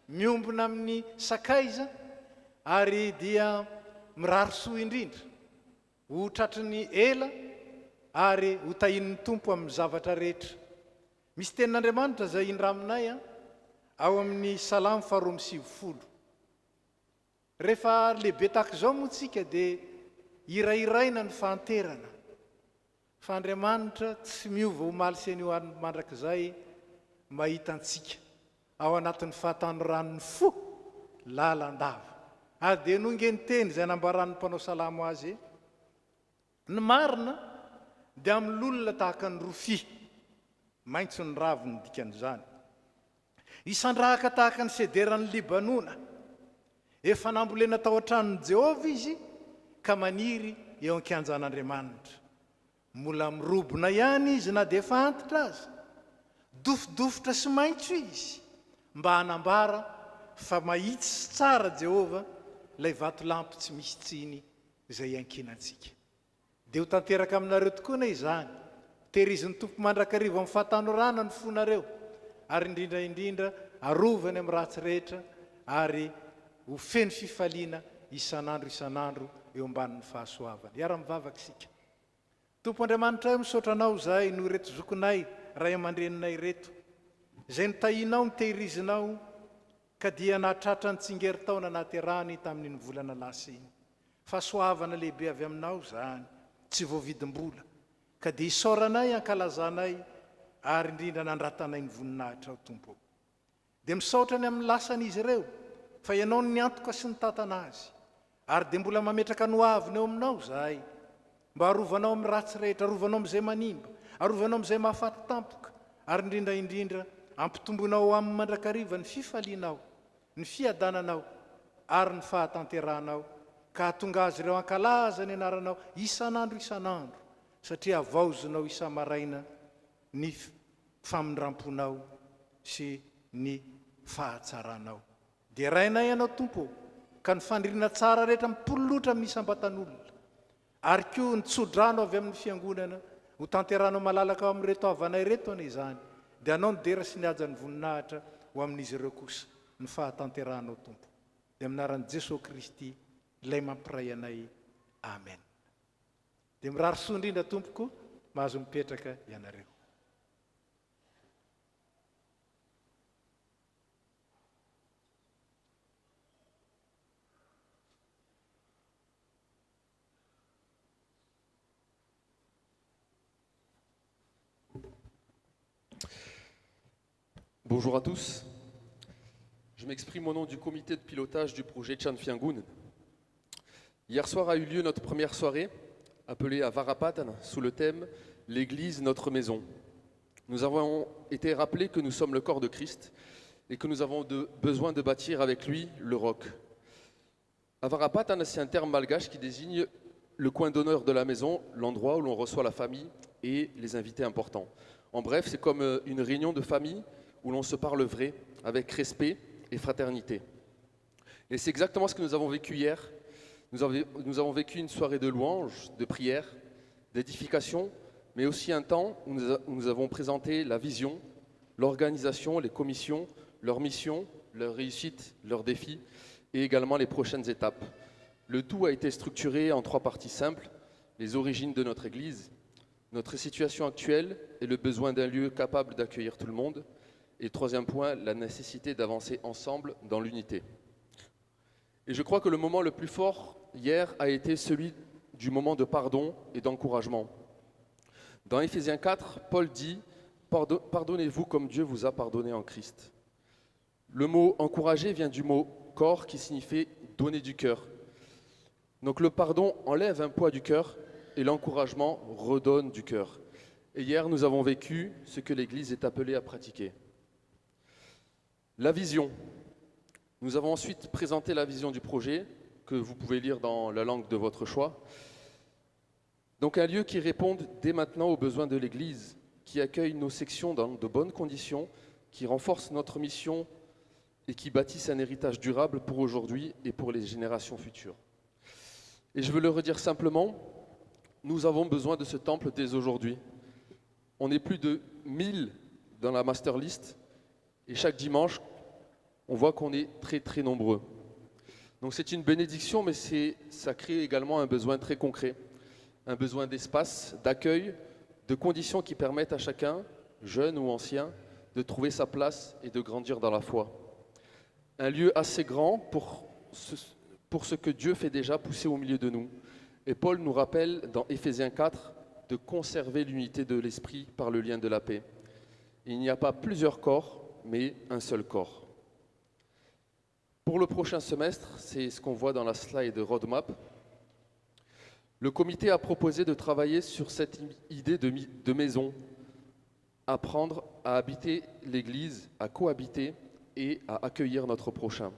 miombona amin'ny sakaiza ary dia mirary soa indrindra ho tratry ny ela ary ho tahin'ny tompo amin'ny zavatra rehetra. Misy tenin'Andriamanitra zay indraminay ao amin'ny Salamo 2:20. Rehefa lehibe tahaka izao moa tsika dia irairaina ny fahanterana. Fa Andriamanitra tsy miova ho maly sy anio mandrakizay mahita antsika ao anatin'ny fahatanorano ny fo lalandava. Ary dia nonge ny teny izay nambaran'ny mpanao salamo azy, ny marina dia amin'olona tahaka ny rofia, maitso ny raviny dikan'izany. Isandrahaka tahaka ny sederan'ny Libanona, efa nambolena tao an-tranon'i Jehovah izy ka maniry eo an-kianjan'Andriamanitra. Mbola mirobona ihany izy na dia efa antitra aza, dofodofotra sy maitso izy, mba hanambara fa mahitsy sy tsara Jehovah ilay vato lampy tsy misy tsiny izay ankinantsika. Dia ho tanteraka aminareo tokoa na izany, tehiriziny tompo mandrakarivo amin'ny fahatanorana ny fonareo, ary indrindra arovany amin'ny ratsy rehetra ary ho feno fifaliana isanandro eo ambanin'ny fahasoavana. Iara-mivavaka isika. Tompo Andriamanitra misaotra anao zahay no reto zokonay ray aman-dreninay reto, izay nitahinao ny tehirizinao ka dia nahatratra ny tsingeritaona naterahany tamin'iny volana lasa iny. Fahasoavana lehibe avy aminao zany, tsy voavidim-bola, ka dia isaoranay ankalazanay ary indrindra nandratanay ny voninahitra ao tompo. Dia misaotra ny amin'ny lasan'izy ireo fa ianao ny antoka sy ny tantana azy, ary dia mbola mametraka ny hoaviny eo aminao zahay, mba arovanao amin'ny ratsy rehetra, arovanao amin'izay manimba, arovanao amin'izay mahafaty tampoka, ary indrindra ampitombonao amin'ny mandrakariva ny fifalianao, ny fiadananao ary ny fahatanteranao, ka hatonga azy ireo ankalaza ny anaranao isanandro satria avaozonao isa-maraina ny famindramponao sy ny fahatsaranao. Dia rainay ianao tompo ka ny fandrina tsara rehetra mipololotra amin'ny isam-batan'olona, ary koa ny tsodrano avy amin'ny fiangonana ho tanterano malalaka ao amin'ny reto avanay reto any izany, dia anao ny dera sy ny hajan'ny voninahitra ho amin'izy ireo kosa ny fahatanteranao tompo. Dia aminaran'i Jesosy Kristy ilay mampiray anay. Amen. Dia mirary soa indrindra tompoko, mahazo mipetraka ianareo. Bonjour à tous. Je m'exprime au nom du comité de pilotage du projet Chan Fiangun. Hier soir a eu lieu notre première soirée, appelée à Varapatan, sous le thème « L'Église, notre maison ». Nous avons été rappelés que nous sommes le corps de Christ et que nous avons besoin de bâtir avec lui le roc. Avarapatan, c'est un terme malgache qui désigne le coin d'honneur de la maison, l'endroit où l'on reçoit la famille et les invités importants. En bref, c'est comme une réunion de famille où l'on se parle vrai, avec respect et fraternité. Et c'est exactement ce que nous avons vécu hier. Nous avons vécu une soirée de louanges, de prières, d'édification, mais aussi un temps où nous avons présenté la vision, l'organisation, les commissions, leurs missions, leurs réussites, leurs défis et également les prochaines étapes. Le tout a été structuré en 3 parties simples: les origines de notre Église, notre situation actuelle et le besoin d'un lieu capable d'accueillir tout le monde. Et 3e point, la nécessité d'avancer ensemble dans l'unité. Et je crois que le moment le plus fort hier a été celui du moment de pardon et d'encouragement. Dans Éphésiens 4, Paul dit « Pardonnez-vous comme Dieu vous a pardonné en Christ ». Le mot « encourager » vient du mot « corps » qui signifie « donner du cœur ». Donc le pardon enlève un poids du cœur et l'encouragement redonne du cœur. Et hier, nous avons vécu ce que l'Église est appelée à pratiquer. La vision. Nous avons ensuite présenté la vision du projet, que vous pouvez lire dans la langue de votre choix. Donc un lieu qui réponde dès maintenant aux besoins de l'Église, qui accueille nos sections dans de bonnes conditions, qui renforce notre mission et qui bâtisse un héritage durable pour aujourd'hui et pour les générations futures. Et je veux le redire simplement, nous avons besoin de ce temple dès aujourd'hui. On est plus de 1000 dans la master list et chaque dimanche, on voit qu'on est très très nombreux. Donc c'est une bénédiction, mais ça crée également un besoin très concret, un besoin d'espace, d'accueil, de conditions qui permettent à chacun, jeune ou ancien, de trouver sa place et de grandir dans la foi. Un lieu assez grand pour ce que Dieu fait déjà pousser au milieu de nous. Et Paul nous rappelle dans Éphésiens 4 de conserver l'unité de l'esprit par le lien de la paix. Il n'y a pas plusieurs corps, mais un seul corps. Pour le prochain semestre, c'est ce qu'on voit dans la slide roadmap. Le comité a proposé de travailler sur cette idée de maison, apprendre à habiter l'Église, à cohabiter et à accueillir notre prochain.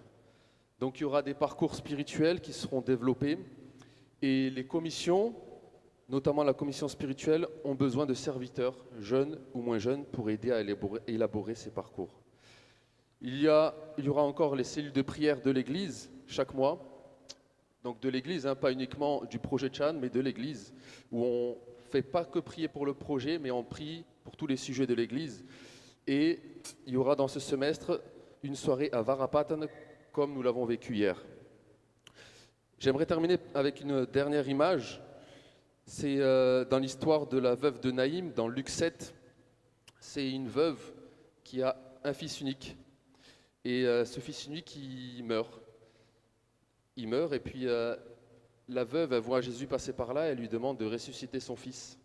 Donc il y aura des parcours spirituels qui seront développés et les commissions, notamment la commission spirituelle, ont besoin de serviteurs, jeunes ou moins jeunes, pour aider à élaborer ces parcours. Il y aura encore les cellules de prière de l'Église chaque mois, donc de l'Église, pas uniquement du projet Chan, mais de l'Église, où on ne fait pas que prier pour le projet, mais on prie pour tous les sujets de l'Église. Et il y aura dans ce semestre une soirée à Varapatan, comme nous l'avons vécu hier. J'aimerais terminer avec une dernière image. C'est dans l'histoire de la veuve de Naïm, dans Luc 7. C'est une veuve qui a un fils unique. Et ce fils unique, il meurt. Il meurt et puis la veuve, elle voit Jésus passer par là, elle lui demande de ressusciter son fils.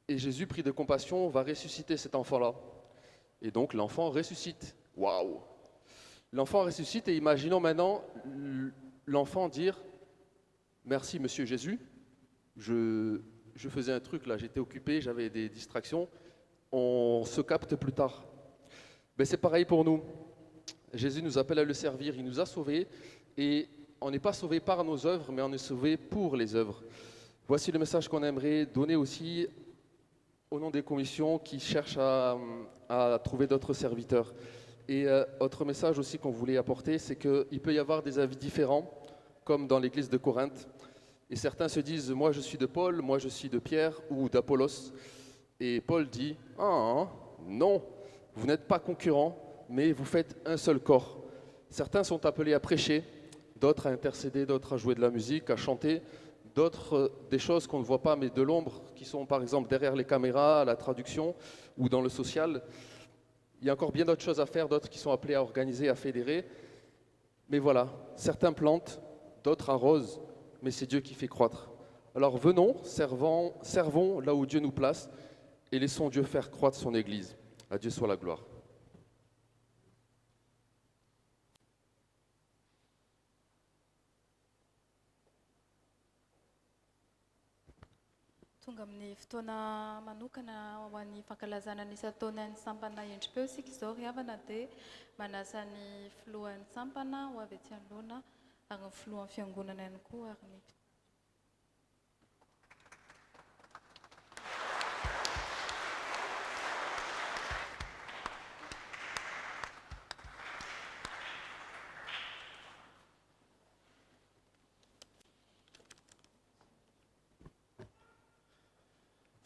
Et Jésus, pris de compassion, va ressusciter cet enfant-là. Et donc l'enfant ressuscite. Waouh! L'enfant ressuscite et imaginons maintenant l'enfant dire « Merci Monsieur Jésus, je faisais un truc là, j'étais occupé, j'avais des distractions, on se capte plus tard. » Ben, c'est pareil pour nous. Jésus nous appelle à le servir, il nous a sauvés et on n'est pas sauvé par nos œuvres, mais on est sauvé pour les œuvres. Voici le message qu'on aimerait donner aussi au nom des commissions qui cherchent à trouver d'autres serviteurs. Et autre message aussi qu'on voulait apporter, c'est qu'il peut y avoir des avis différents, comme dans l'église de Corinthe. Et certains se disent, moi je suis de Paul, moi je suis de Pierre ou d'Apollos. Et Paul dit, non, vous n'êtes pas concurrents, mais vous faites un seul corps. Certains sont appelés à prêcher, d'autres à intercéder, d'autres à jouer de la musique, à chanter, d'autres des choses qu'on ne voit pas, mais de l'ombre, qui sont par exemple derrière les caméras, à la traduction ou dans le social. Il y a encore bien d'autres choses à faire, d'autres qui sont appelés à organiser, à fédérer. Mais voilà, certains plantent, d'autres arrosent, mais c'est Dieu qui fait croître. Alors venons, servons là où Dieu nous place et laissons Dieu faire croître son Église. À Dieu soit la gloire. tonga amin'ny fotoana manokana ho an'ny fankalazana ny isan-taona ny sampana endripeo sika izao ry havana dia manasa ny filohan'ny sampana ho avy aty anoloana ary ny filohan'ny fiangonana ihany koa ary ny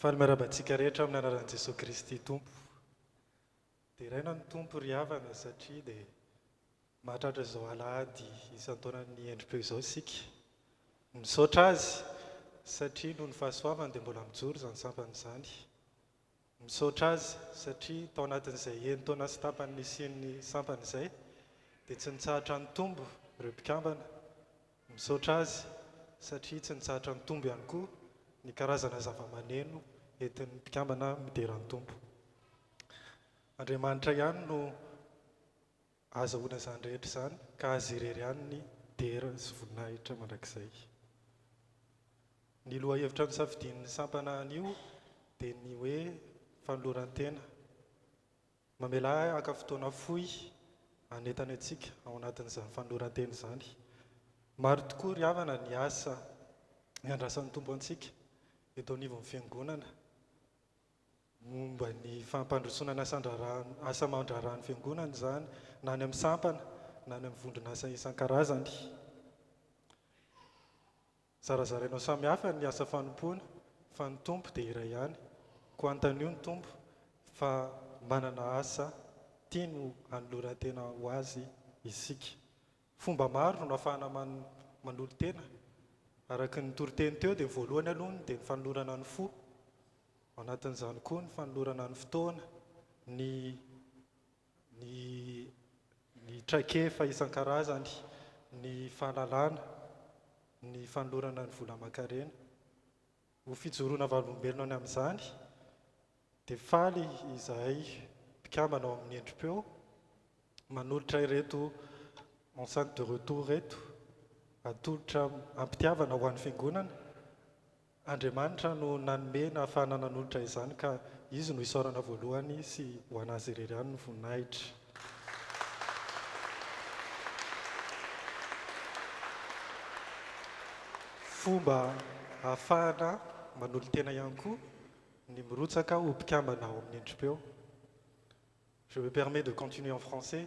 faly miarabantsika rehetra amin'ny anaran'i Jesosy Kristy Tompo. Dia iraina ny Tompo ry havana satria dia mahatratra izao alahady isan-taonan'ny endripeo izao isika. Misaotra azy satria noho ny fahasoavany dia mbola mijoro izany sampana izany. Misaotra azy satria tao anatin'izay enitaona sy tapany nisian'ny sampana izay dia tsy nitsahatra ny tombo ireo mpikambana. Misaotra azy satria tsy nitsahatra ny tombo ihany koa ny karazana zava-maneno entin'ny mpikambana mideran'ny tompo. Andriamanitra ihany no azahoana izany rehetra izany ka azy irery ihany ny dera sy voninahitra mandrakizay. Ny loha hevitra nisafidian'ny sampana anio dia ny hoe fanoloran-tena. Mamela aka fotoana fohy anentany antsika ao anatin'izany fanoloran-tena izany. Maro tokoa ry havana ny asa iandrasan'ny tompo antsika eto anivon'ny fiangonana momba ny fampandrosoana ny asa mandrarahan'ny fiangonana izany na any amin'ny sampana na any amin'ny vondron'asa isan-karazany. Zarazarainao samy hafa ny asa fanompoana fa ny tompo dia iray ihany. Ko antanio ny tompo fa manana asa tiany hanoloran-tena ho azy isika. Fomba maro no ahafahana manolo-tena. Araka ny toriteny teo dia voalohany aloha dia ny fanolorana ny fo. Ao anatin'izany koa ny fanolorana ny fotoana, ny traikefa isan-karazany, ny fahalalana, ny fanolorana ny vola aman-karena. Ho fijoroana valolombelona any amin'izany dia faly izahay mpikambana ao amin'ny endripeo manolotra ireto enceinte de retour reto atolotra ampitiavana ho an'ny fiangonana. Andriamanitra no nanome na ahafahana nanolotra izany ka izy no isaorana voalohany sy ho anazy irery ihany ny voninahitra. Fomba ahafahana manolo-tena ihany koa ny mirotsaka ho mpikambana ao amin'ny endripeo. Je me permets de continuer en français.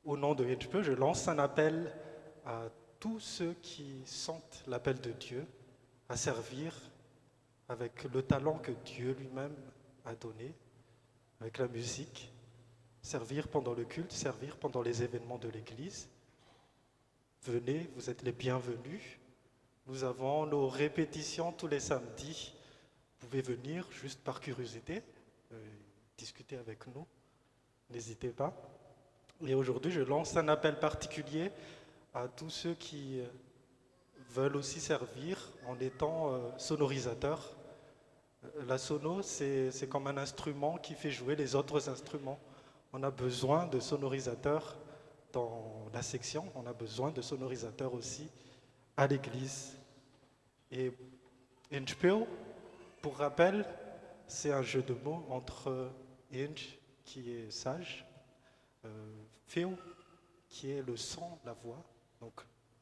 Au nom de Endripeu, je lance un appel à tous ceux qui sentent l'appel de Dieu à servir avec le talent que Dieu lui-même a donné, avec la musique, servir pendant le culte, servir pendant les événements de l'Église. Venez, vous êtes les bienvenus. Nous avons nos répétitions tous les samedis. Vous pouvez venir juste par curiosité, discuter avec nous. N'hésitez pas. Et aujourd'hui, je lance un appel particulier à tous ceux qui veulent aussi servir en étant sonorisateurs. La sono, c'est comme un instrument qui fait jouer les autres instruments. On a besoin de sonorisateurs dans la section, on a besoin de sonorisateurs aussi à l'église. Et Endripeu, pour rappel, c'est un jeu de mots entre Eng, qui est sage, Feu, qui est le son, la voix. Donc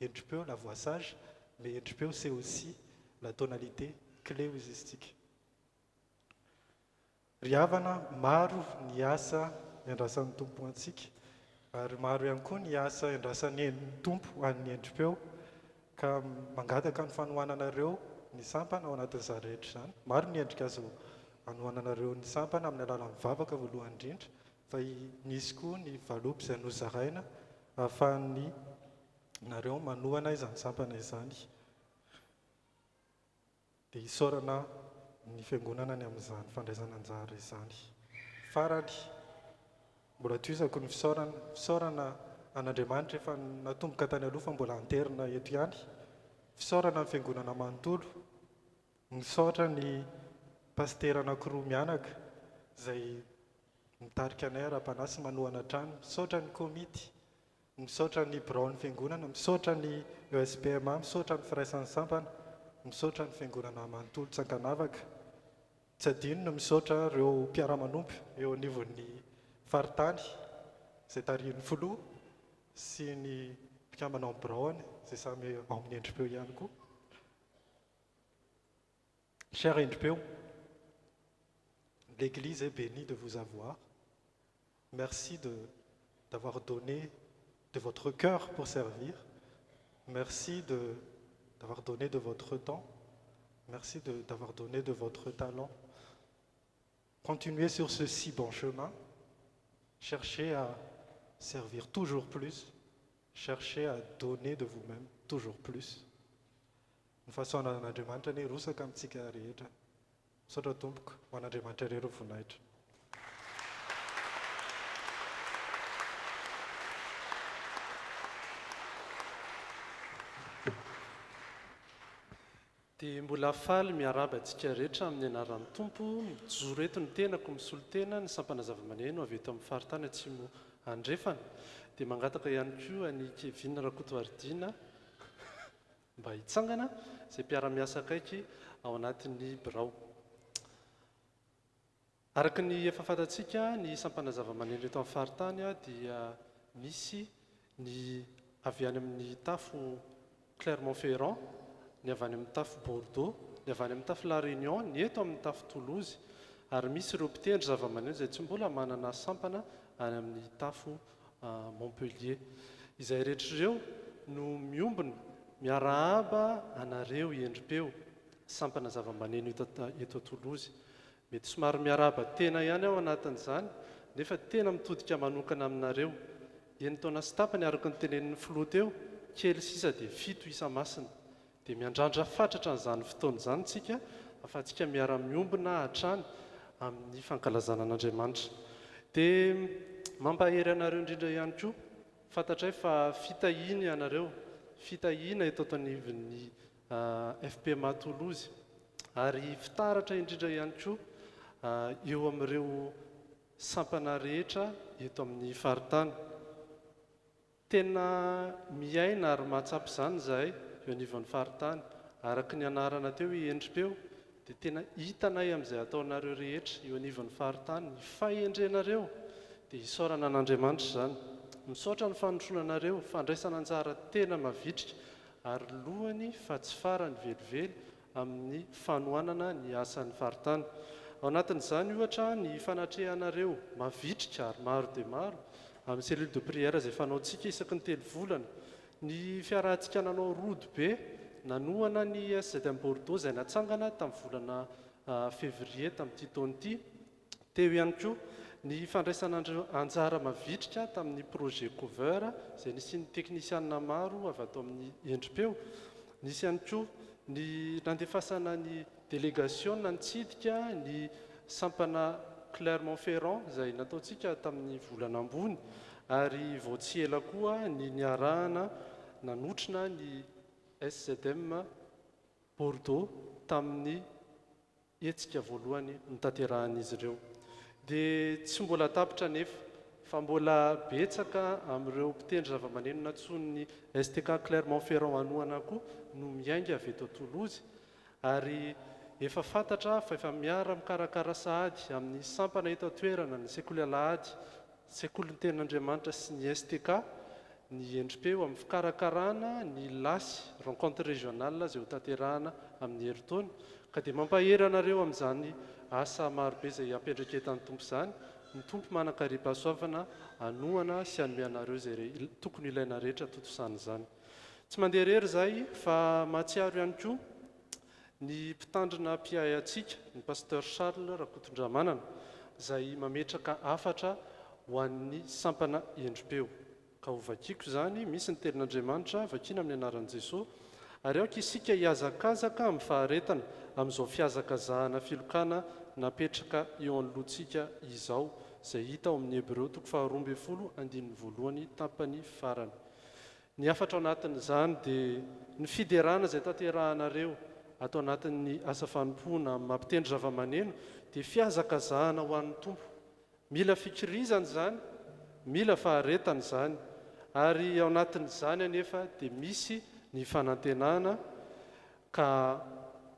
Endripeu, la voix sage, mais Endripeu, c'est aussi la tonalité cléusistique. Riavana, maro ny asa iandrasan'ny tompo antsika, ary maro ihany koa ny asa iandrasan'ny tompo an'ny Endripeu, ka mangataka ny fanohananareo ny sampana ao anatin'izany rehetra izany. Maro ny endrika azo hanohananareo ny sampana amin'ny alalan'ny mivavaka voalohany indrindra, fa misy koa ny valopy izay nozaraina ahafahan'ny nareo manohana izany sampana izany. Dia isaorana ny fiangonana ny amin'izany fandraisana anjara izany. Farany, mbola toizako ny fisaorana an'Andriamanitra efa natomboka tany aloha fa mbola anterina eto ihany. Fisaorana ny fiangonana manontolo, misaotra ny pastera anankiroa mianaka izay mitarika anay ara-panasy manohana trano, misaotra ny komity, misaotra ny braon'ny fiangonana, misaotra ny ESPMA, misaotra ny firaisan'ny sampana, misaotra ny fiangonana manontolo Tsankanavaka. Tsy adinona misaotra ireo mpiara-manompy eo anivon'ny faritany izay tarihin'ny filoha sy ny mpikamanao Braony izay samy ao amin'ny endrim-peo ihany koa. Cher endrim-peo, l'Église est bénie de vous avoir. Merci d'avoir donné de votre cœur pour servir. Merci d'avoir donné de votre temps. Merci d'avoir donné de votre talent. Continuez sur ce si bon chemin. Cherchez à servir toujours plus. Cherchez à donner de vous-même toujours plus. Ny fahasoanan'Andriamanitra ny rosaka amintsika rehetra. Misaotra tompoko ho an'Andriamanitra irery voninahitra. Dia mbola faly miaraba antsika rehetra amin'ny anaran'ny tompo, mijoro eto ny tenako misolo tena ny sampana zava-maneno avy eto amin'ny faritany atsimo andrefana. Dia mangataka ihany koa any Kevin Rakotoardina mba hitsangana izay mpiara-miasa akaiky ao anatin'ny birao. Araka ny efa fantatsika ny sampana zava-maneno eto amin'ny faritany dia misy ny avy any amin'ny tafo Clermont-Ferrand, ny avy any amin'ny tafo Bordeaux, ny avy any amin'ny tafo La Réunion, ny eto amin'ny tafo Toulouse, ary misy ireo mpitendry zava-maneno izay tsy mbola manana sampana any amin'ny tafo Montpellier. Izay rehetra ireo no miombona miarahaba anareo endrim-peo sampana zava-maneno eto Toulouse. Mety somary miarahaba tena ihany ao anatin'izany, nefa tena mitodika manokana aminareo. Eny taona sy tapany araka ny tenenin'ny filoha teo, kely sisa dia 7 isa-masina. Dia miandrandra fatratra n'izany fotoana izany tsika, afa-tsika miara-miombona hatrany amin'ny fankalazana an'Andriamanitra. Dia mampahery anareo indrindra ihany koa, fantatray fa fitahiny ianareo, fitahina eto anivon'ny FPMA Toulouse, ary fitaratra indrindra ihany koa eo amin'ireo sampana rehetra eto amin'ny faritany. Tena miaina ary mahatsapy izany izahay eo anivon'ny faritany. Araka ny anarana teo endrim-peo dia tena hitanay amin'izay ataonareo rehetra eo anivon'ny faritany, ny fahendrenareo dia hisaorana an'Andriamanitra izany. Misaotra ny fanotronanareo, fandraisana anjara tena mavitrika, ary lohany fa tsy farany velively amin'ny fanohanana ny asan'ny faritany. Ao anatin'izany ohatra ny fanatrehanareo mavitrika ary maro dia maro amin'ny cellule de prière izay fanaontsika isaky ny 3 volana, ny fiarahantsika nanao rody be nanohana ny SZM Bordeaux izay natsangana tamin'ny volana février tamin'ity taona ity. Teo ihany koa ny fandraisana anjara mavitrika tamin'ny projet cover izay nisy ny teknisianina maro avy ato amin'ny endrim-peo. Nisy ihany koa ny nandefasana ny délégation nitsidika ny sampana Clermont-Ferrand izay nataontsika tamin'ny volana ambony, ary vao tsy ela koa ny niarahana nanotrina ny SZM Bordeaux tamin'ny hetsika voalohany nitanterahan'izy ireo. Dia tsy mbola tapitra nefa fa mbola betsaka amin'ireo mpitendry zava-maneno natsony ny STK Clermont-Ferrand anohana koa no miainga avy eto Toulouse, ary efa fantatra fa efa miara mikarakara sahady amin'ny sampana eto toerana ny sekoly alahady, sekoly ny tenin'Andriamanitra sy ny STK, ny endrim-peo amin'ny fikarakarana ny lasy rencontre régionale izay ho tanterahana amin'ny herintaona. Ka dia mampahery anareo amin'izany asa marobe izay ampiandraka etan'ny tompo izany. Ny tompo manan-karipahasoavana anohana sy hanome anareo izay tokony ilaina rehetra totosan'izany. Tsy mandeha irery izay fa mahatsiaro ihany koa ny mpitandrina mpiay antsika, ny pasteur Charles Rakotondramanana, izay mametraka hafatra ho an'ny sampana endrim-peo. Ka ho vakiako izany, misy ny tenin'Andriamanitra vakiana amin'ny anaran'i Jesosy, ary aoka isika hiazakazaka amin'ny faharetana amin'izao fiazakazahana filokana napetraka eo anoloantsika izao, izay hita ao amin'ny Hebreo 12:1 tapany farany. Ny hafatra ao anatin'izany dia ny fiderana izay tanterahanareo atao anatin'ny asa fanompoana mampitendry zava-maneno dia fiazakazahana ho an'ny tompo. Mila fikirizana izany, mila faharetana izany, ary ao anatin'izany anefa dia misy ny fanantenana ka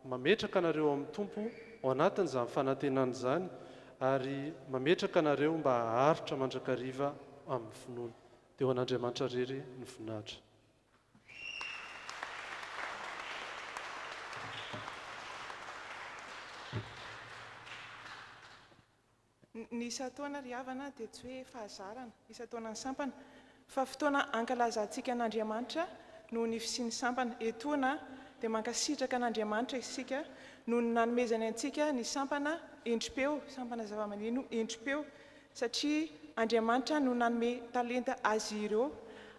mametraka anareo amin'ny tompo ao anatin'izany fanantenana izany ary mametraka anareo mba haharitra mandrakariva amin'ny finoana. Dia ho an'Andriamanitra rery ny voninahitra. Ny isa-taona ry havana dia tsy hoe fahazarana, isa-taona ny sampana, fa fotoana ankalazantsika an'Andriamanitra noho ny fisian'ny sampana. Etoana dia mankasitraka an'Andriamanitra isika noho ny nanomezany antsika ny sampana endrim-peo, sampana zava-maneno endrim-peo, satria Andriamanitra no nanome talenta azy ireo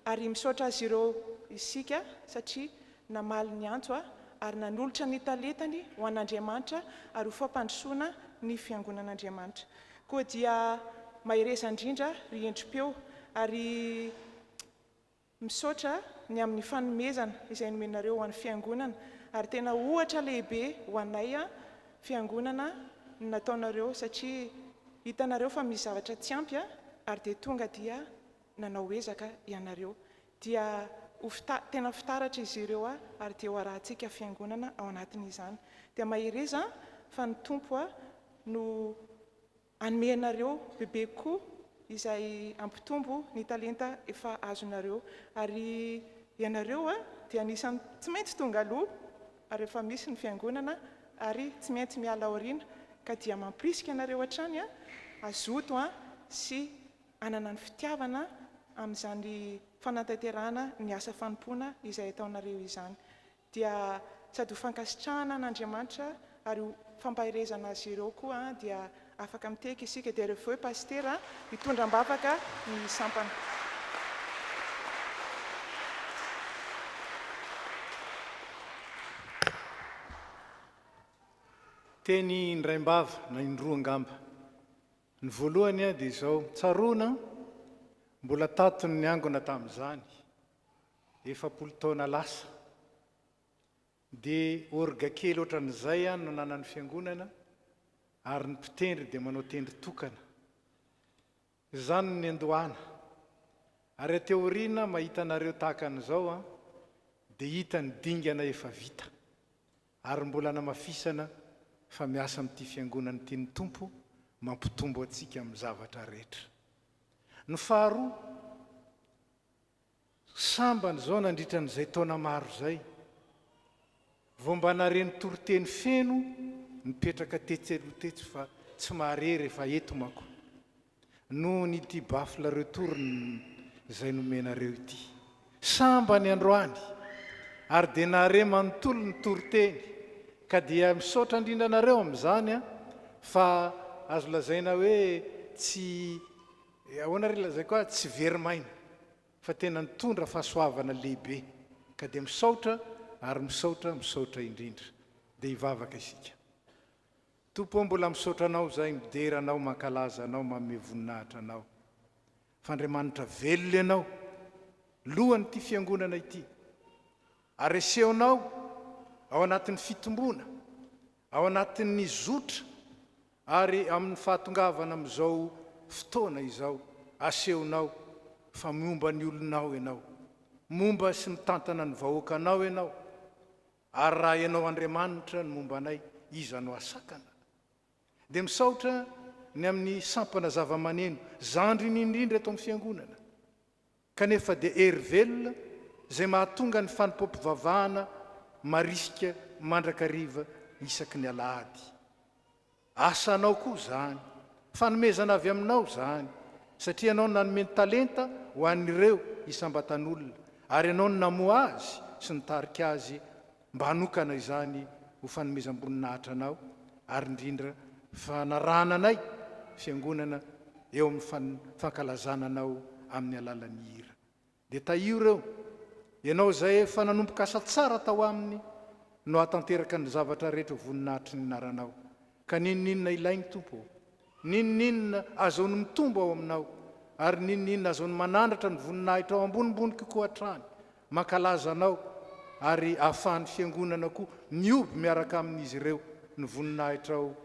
ary misaotra azy ireo isika satria namaly ny antso ary nanolotra ny talentany ho an'Andriamanitra ary ho fampandrosoana ny fiangonan'Andriamanitra. Koa dia mahireza indrindra ry endrim-peo ary misaotra ny amin'ny fanomezana izay nomenareo ho an'ny fiangonana ary tena ohatra lehibe ho anay fiangonana nataonareo satria hitanareo fa misy zavatra tsy ampy ary dia tonga dia nanao ezaka ianareo. Dia tena fitaratra izy ireo ary dia ho arahantsika fiangonana ao anatin'izany. Dia mahireza fa ny tompo no anomenareo bebe koa izay ampitombo ny talenta efa azonareo ary ianareo dia anisan'ny tsy maintsy tonga aloha ary efa misy ny fiangonana ary tsy maintsy miala aoriana ka dia mampirisika anareo hatrany azoto sy anana ny fitiavana amin'izany fanatanterahana ny asa fanompoana izay ataonareo izany. Dia sady ho fankasitrahana an'Andriamanitra ary ho fampahirezana azy ireo koa dia afaka miteka isika dia rehefa hoe pastera hitondram-bavaka ny sampana. Teny indraimbava na indroa angamba. Ny voalohany dia izao, tsaroana mbola tatony ny angona tamin'izany, 40 taona lasa. Dia orga kely ohatran'izay no nanany fiangonana ary ny mpitendry dia manao tendry tokana. Izany ny andohana. Ary teoriana mahita anareo tahaka an'izao dia hita ny dingana efa vita. Ary mbola namafisana fa miasa amin'ity fiangonana ity ny tompo mampitombo antsika amin'ny zavatra rehetra. Ny faharoa, sambany izao nandritra n'izay taona maro izay, vao mba nareny toroteny feno mipetraka tetselotetsy fa tsy maharery efa eto manko. Noho nyity bafla retour izay nomenareo ity. Sambany androany ary dia nahare manontolo ny toroteny ka dia misaotra indrindra anareo amin'izany fa azo lazaina hoe tsy ahoana ry lazay koa tsy verimaina fa tena nitondra fahasoavana lehibe ka dia misaotra ary misaotra indrindra dia hivavaka isika. Tompo mbola misaotra anao zay midera anao mankalaza anao manome voninahitra anao fa Andriamanitra velona ianao lohan'ity fiangonana ity ary esehonao ao anatin'ny fitomboana ao anatin'ny zotra ary amin'ny fahatongavana amin'izao fotoana izao asehonao fa momba ny olonao ianao momba sy mitantana ny vahoakanao ianao ary raha ianao Andriamanitra ny momba anay iza no asakana. Dia misaotra ny amin'ny sampana zava-maneno zandriny indrindra eto amin'ny fiangonana kanefa dia hery velona izay mahatonga ny fanimpom-pivavahana marisika mandrakariva isaky ny alahady. Asanao koa zany, fanomezana avy aminao zany, satria ianao nanome ny talenta ho an'ireo isambatan'olona ary ianao no namoa azy sy nitarika azy mba hanokana izany ho fanomezam-boninahitra anao ary indrindra fa narahana anay fiangonana eo amin'ny fankalazana anao amin'ny alalan'ny hira. Dia taio ireo ianao izay efa nanomboka asa tsara tao aminy no hatanteraka ny zavatra rehetra voninahitry ny naranao ka ninonina ilainy tompo, ninonina azony mitombo ao aminao ary ninonina azony manandratra ny voninahitra ao ambonimbony kokoa hatrany mankalaza anao ary ahafahan'ny fiangonana koa mioby miaraka amin'izy ireo ny voninahitra ao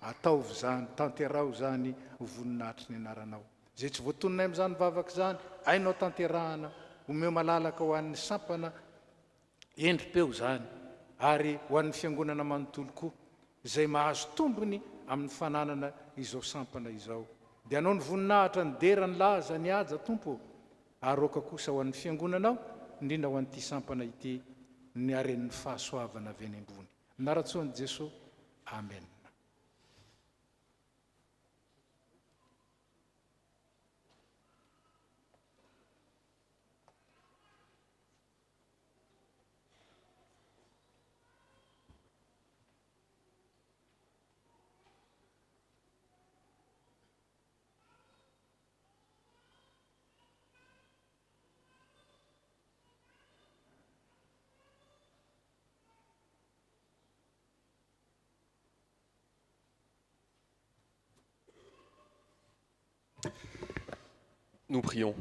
ataovy zany, tanterao zany voninahitry ny anaranao. Zay tsy voatononay amin'izany vavaka zany ainao tanterahana omeo malalaka ho an'ny sampana endrim-peo zany ary ho an'ny fiangonana manontolo koa izay mahazo tombony amin'ny fananana izao sampana izao dia anao ny voninahitra ny derany laza ny aja tompo ary oka kosa ho an'ny fiangonanao indrindra ho an'ity sampana ity ny aren'ny fahasoavana avy eny ambony naratsoan'i Jesosy amen. Nous prions.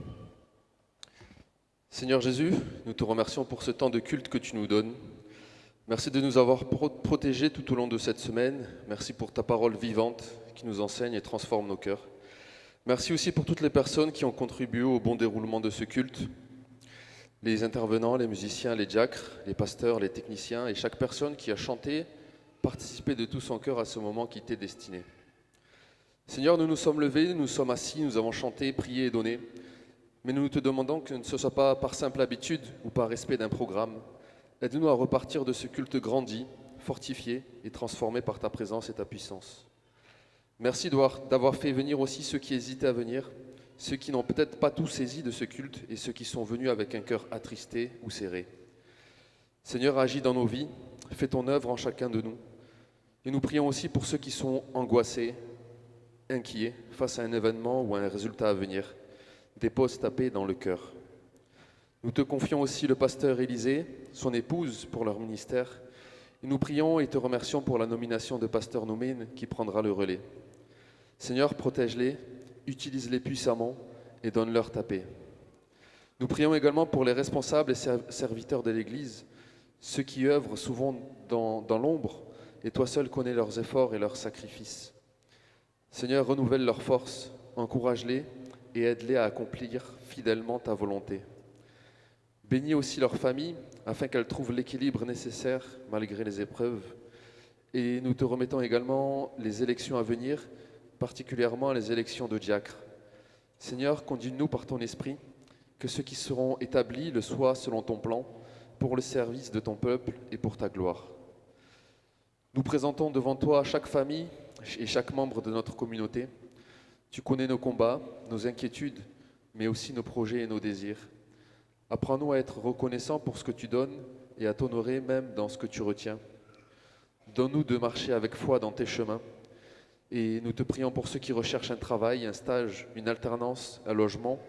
Seigneur Jésus, nous te remercions pour ce temps de culte que tu nous donnes. Merci de nous avoir protégés tout au long de cette semaine. Merci pour ta parole vivante qui nous enseigne et transforme nos cœurs. Merci aussi pour toutes les personnes qui ont contribué au bon déroulement de ce culte. Les intervenants, les musiciens, les diacres, les pasteurs, les techniciens et chaque personne qui a chanté, participé de tout son cœur à ce moment qui t'est destiné. Seigneur, nous nous sommes levés, nous sommes assis, nous avons chanté, prié et donné, mais nous te demandons que ce ne soit pas par simple habitude ou par respect d'un programme. Aide-nous à repartir de ce culte grandi, fortifié et transformé par ta présence et ta puissance. Merci d'avoir fait venir aussi ceux qui hésitaient à venir, ceux qui n'ont peut-être pas tout saisi de ce culte et ceux qui sont venus avec un cœur attristé ou serré. Seigneur, agis dans nos vies, fais ton œuvre en chacun de nous. Et nous prions aussi pour ceux qui sont angoissés, inquiets face à un événement ou à un résultat à venir. Dépose ta paix dans le cœur. Nous te confions aussi le pasteur Élisée, son épouse pour leur ministère. Et nous prions et te remercions pour la nomination de pasteur Noumine qui prendra le relais. Seigneur, protège-les, utilise-les puissamment et donne-leur ta paix. Nous prions également pour les responsables et serviteurs de l'Église, ceux qui œuvrent souvent dans l'ombre, et toi seul connais leurs efforts et leurs sacrifices. Seigneur, renouvelle leurs forces, encourage-les et aide-les à accomplir fidèlement ta volonté. Bénis aussi leurs familles afin qu'elles trouvent l'équilibre nécessaire malgré les épreuves. Et nous te remettons également les élections à venir, particulièrement les élections de diacres. Seigneur, conduis-nous par ton esprit, que ceux qui seront établis le soient selon ton plan, pour le service de ton peuple et pour ta gloire. Nous présentons devant toi chaque famille et chaque membre de notre communauté. Tu connais nos combats, nos inquiétudes, mais aussi nos projets et nos désirs. Apprends-nous à être reconnaissants pour ce que tu donnes et à t'honorer même dans ce que tu retiens. Donne-nous de marcher avec foi dans tes chemins. Et nous te prions pour ceux qui recherchent un travail, un stage, une alternance, un logement,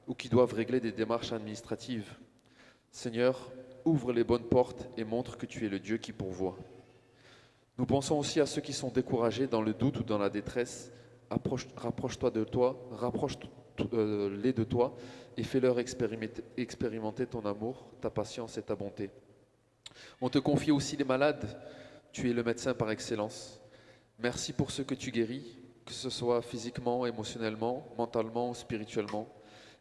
ou qui doivent régler des démarches administratives. Seigneur, ouvre les bonnes portes et montre que tu es le Dieu qui pourvoit. Nous pensons aussi à ceux qui sont découragés dans le doute ou dans la détresse. Rapproche-toi de toi, rapproche-les de toi et fais-leur expérimenter ton amour, ta patience et ta bonté. On te confie aussi les malades. Tu es le médecin par excellence. Merci pour ceux que tu guéris, que ce soit physiquement, émotionnellement, mentalement ou spirituellement.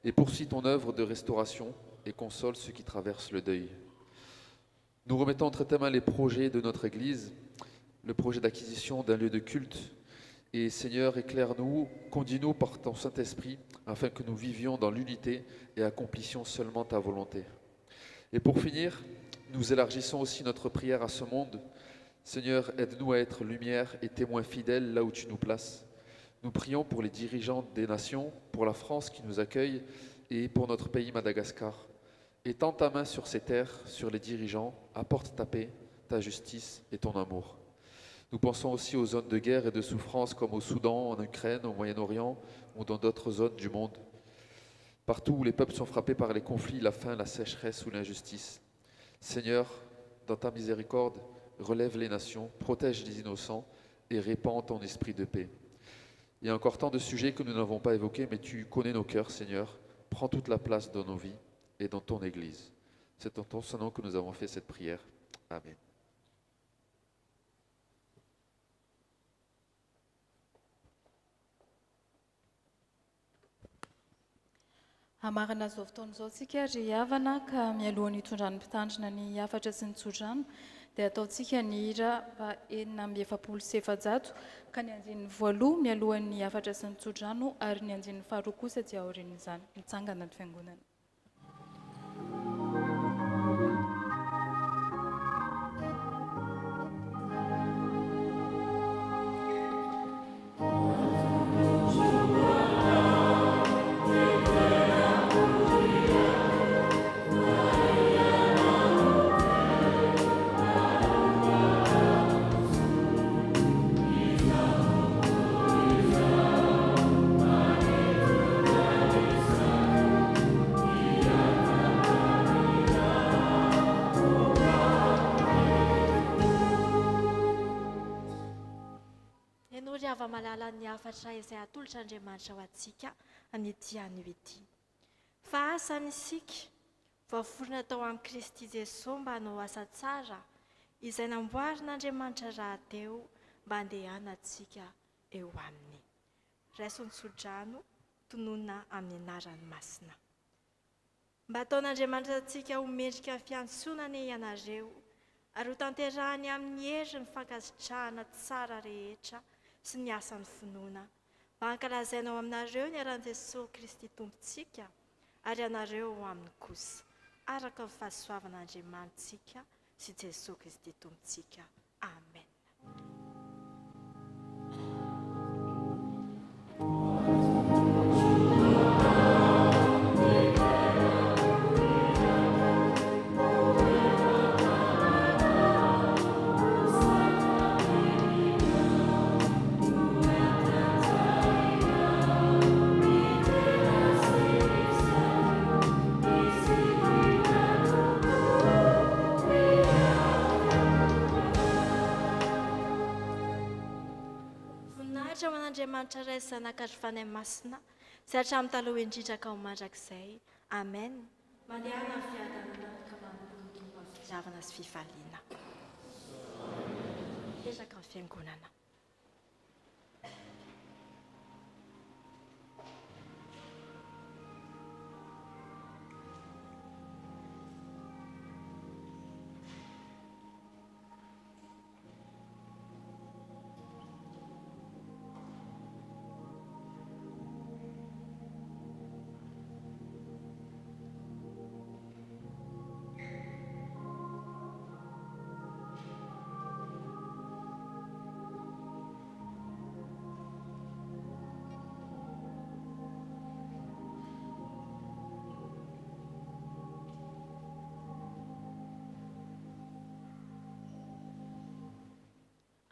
Et poursuis ton œuvre de restauration et console ceux qui traversent le deuil. Nous remettons entre tes mains les projets de notre Église, le projet d'acquisition d'un lieu de culte. Et Seigneur, éclaire-nous, conduis-nous par ton Saint-Esprit, afin que nous vivions dans l'unité et accomplissions seulement ta volonté. Et pour finir, nous élargissons aussi notre prière à ce monde. Seigneur, aide-nous à être lumière et témoins fidèles là où tu nous places. Nous prions pour les dirigeants des nations, pour la France qui nous accueille et pour notre pays Madagascar. Étends ta main sur ces terres, sur les dirigeants, apporte ta paix, ta justice et ton amour. Nous pensons aussi aux zones de guerre et de souffrance comme au Soudan, en Ukraine, au Moyen-Orient ou dans d'autres zones du monde. Partout où les peuples sont frappés par les conflits, la faim, la sécheresse ou l'injustice. Seigneur, dans ta miséricorde, relève les nations, protège les innocents et répands ton esprit de paix. Il y a encore tant de sujets que nous n'avons pas évoqués, mais tu connais nos cœurs, Seigneur. Prends toute la place dans nos vies et dans ton Église. C'est en ton nom que nous avons fait cette prière. Amen. Hamarana zao fotoana izao tsika ry havana ka mialohan'ny hitondran'ny mpitandrina ny hafatra sy ny tsodrano dia ataontsika ny hira 970 ka ny andinin'ny 8 mialohan'ny 4 sy ny tsodrano ary ny andinin'ny 2 kosa dia aorian'izany mitsangana ny fiangonana. Malala ny hafatra izay atolotr'Andriamanitra ho antsika an'ity anio ity. Fa asa ny sika voaforona tao amin'ny Kristy Jesosy mba hanao asa tsara izay namboarin'Andriamanitra rahateo mba handehanantsika eo aminy. Raisiny-tsodrano tonona amin'ny anaran'ny Masina. Mba ataon'Andriamanitra antsika ho mendrika ny fiantsonany ianareo ary ho tanterahany amin'ny hery ny fankasitrahana tsara rehetra sy ny asan'ny finoana mba hankalazainao aminareo ny aran'i Jesosy Kristy tompontsika ary anareo ho aminy kosa araka ny fahasoavan'Andriamanitsika sy Jesosy Kristy tompontsika. Amen. Andriamanitra ray zanak'ary fanahy masina izay hatramin'ny taloha indrindra ka ho mandrakizay. Amen. Mandehana ny fiadanana ka manomboka ny fitiavana sy fifaliana. Petraka ny fiangonana.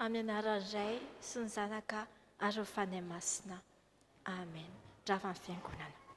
Amin'ny anaran'ny Ray sy ny Zanaka ary ny Fanahy Masina. Amen. Rava ny fiangonana.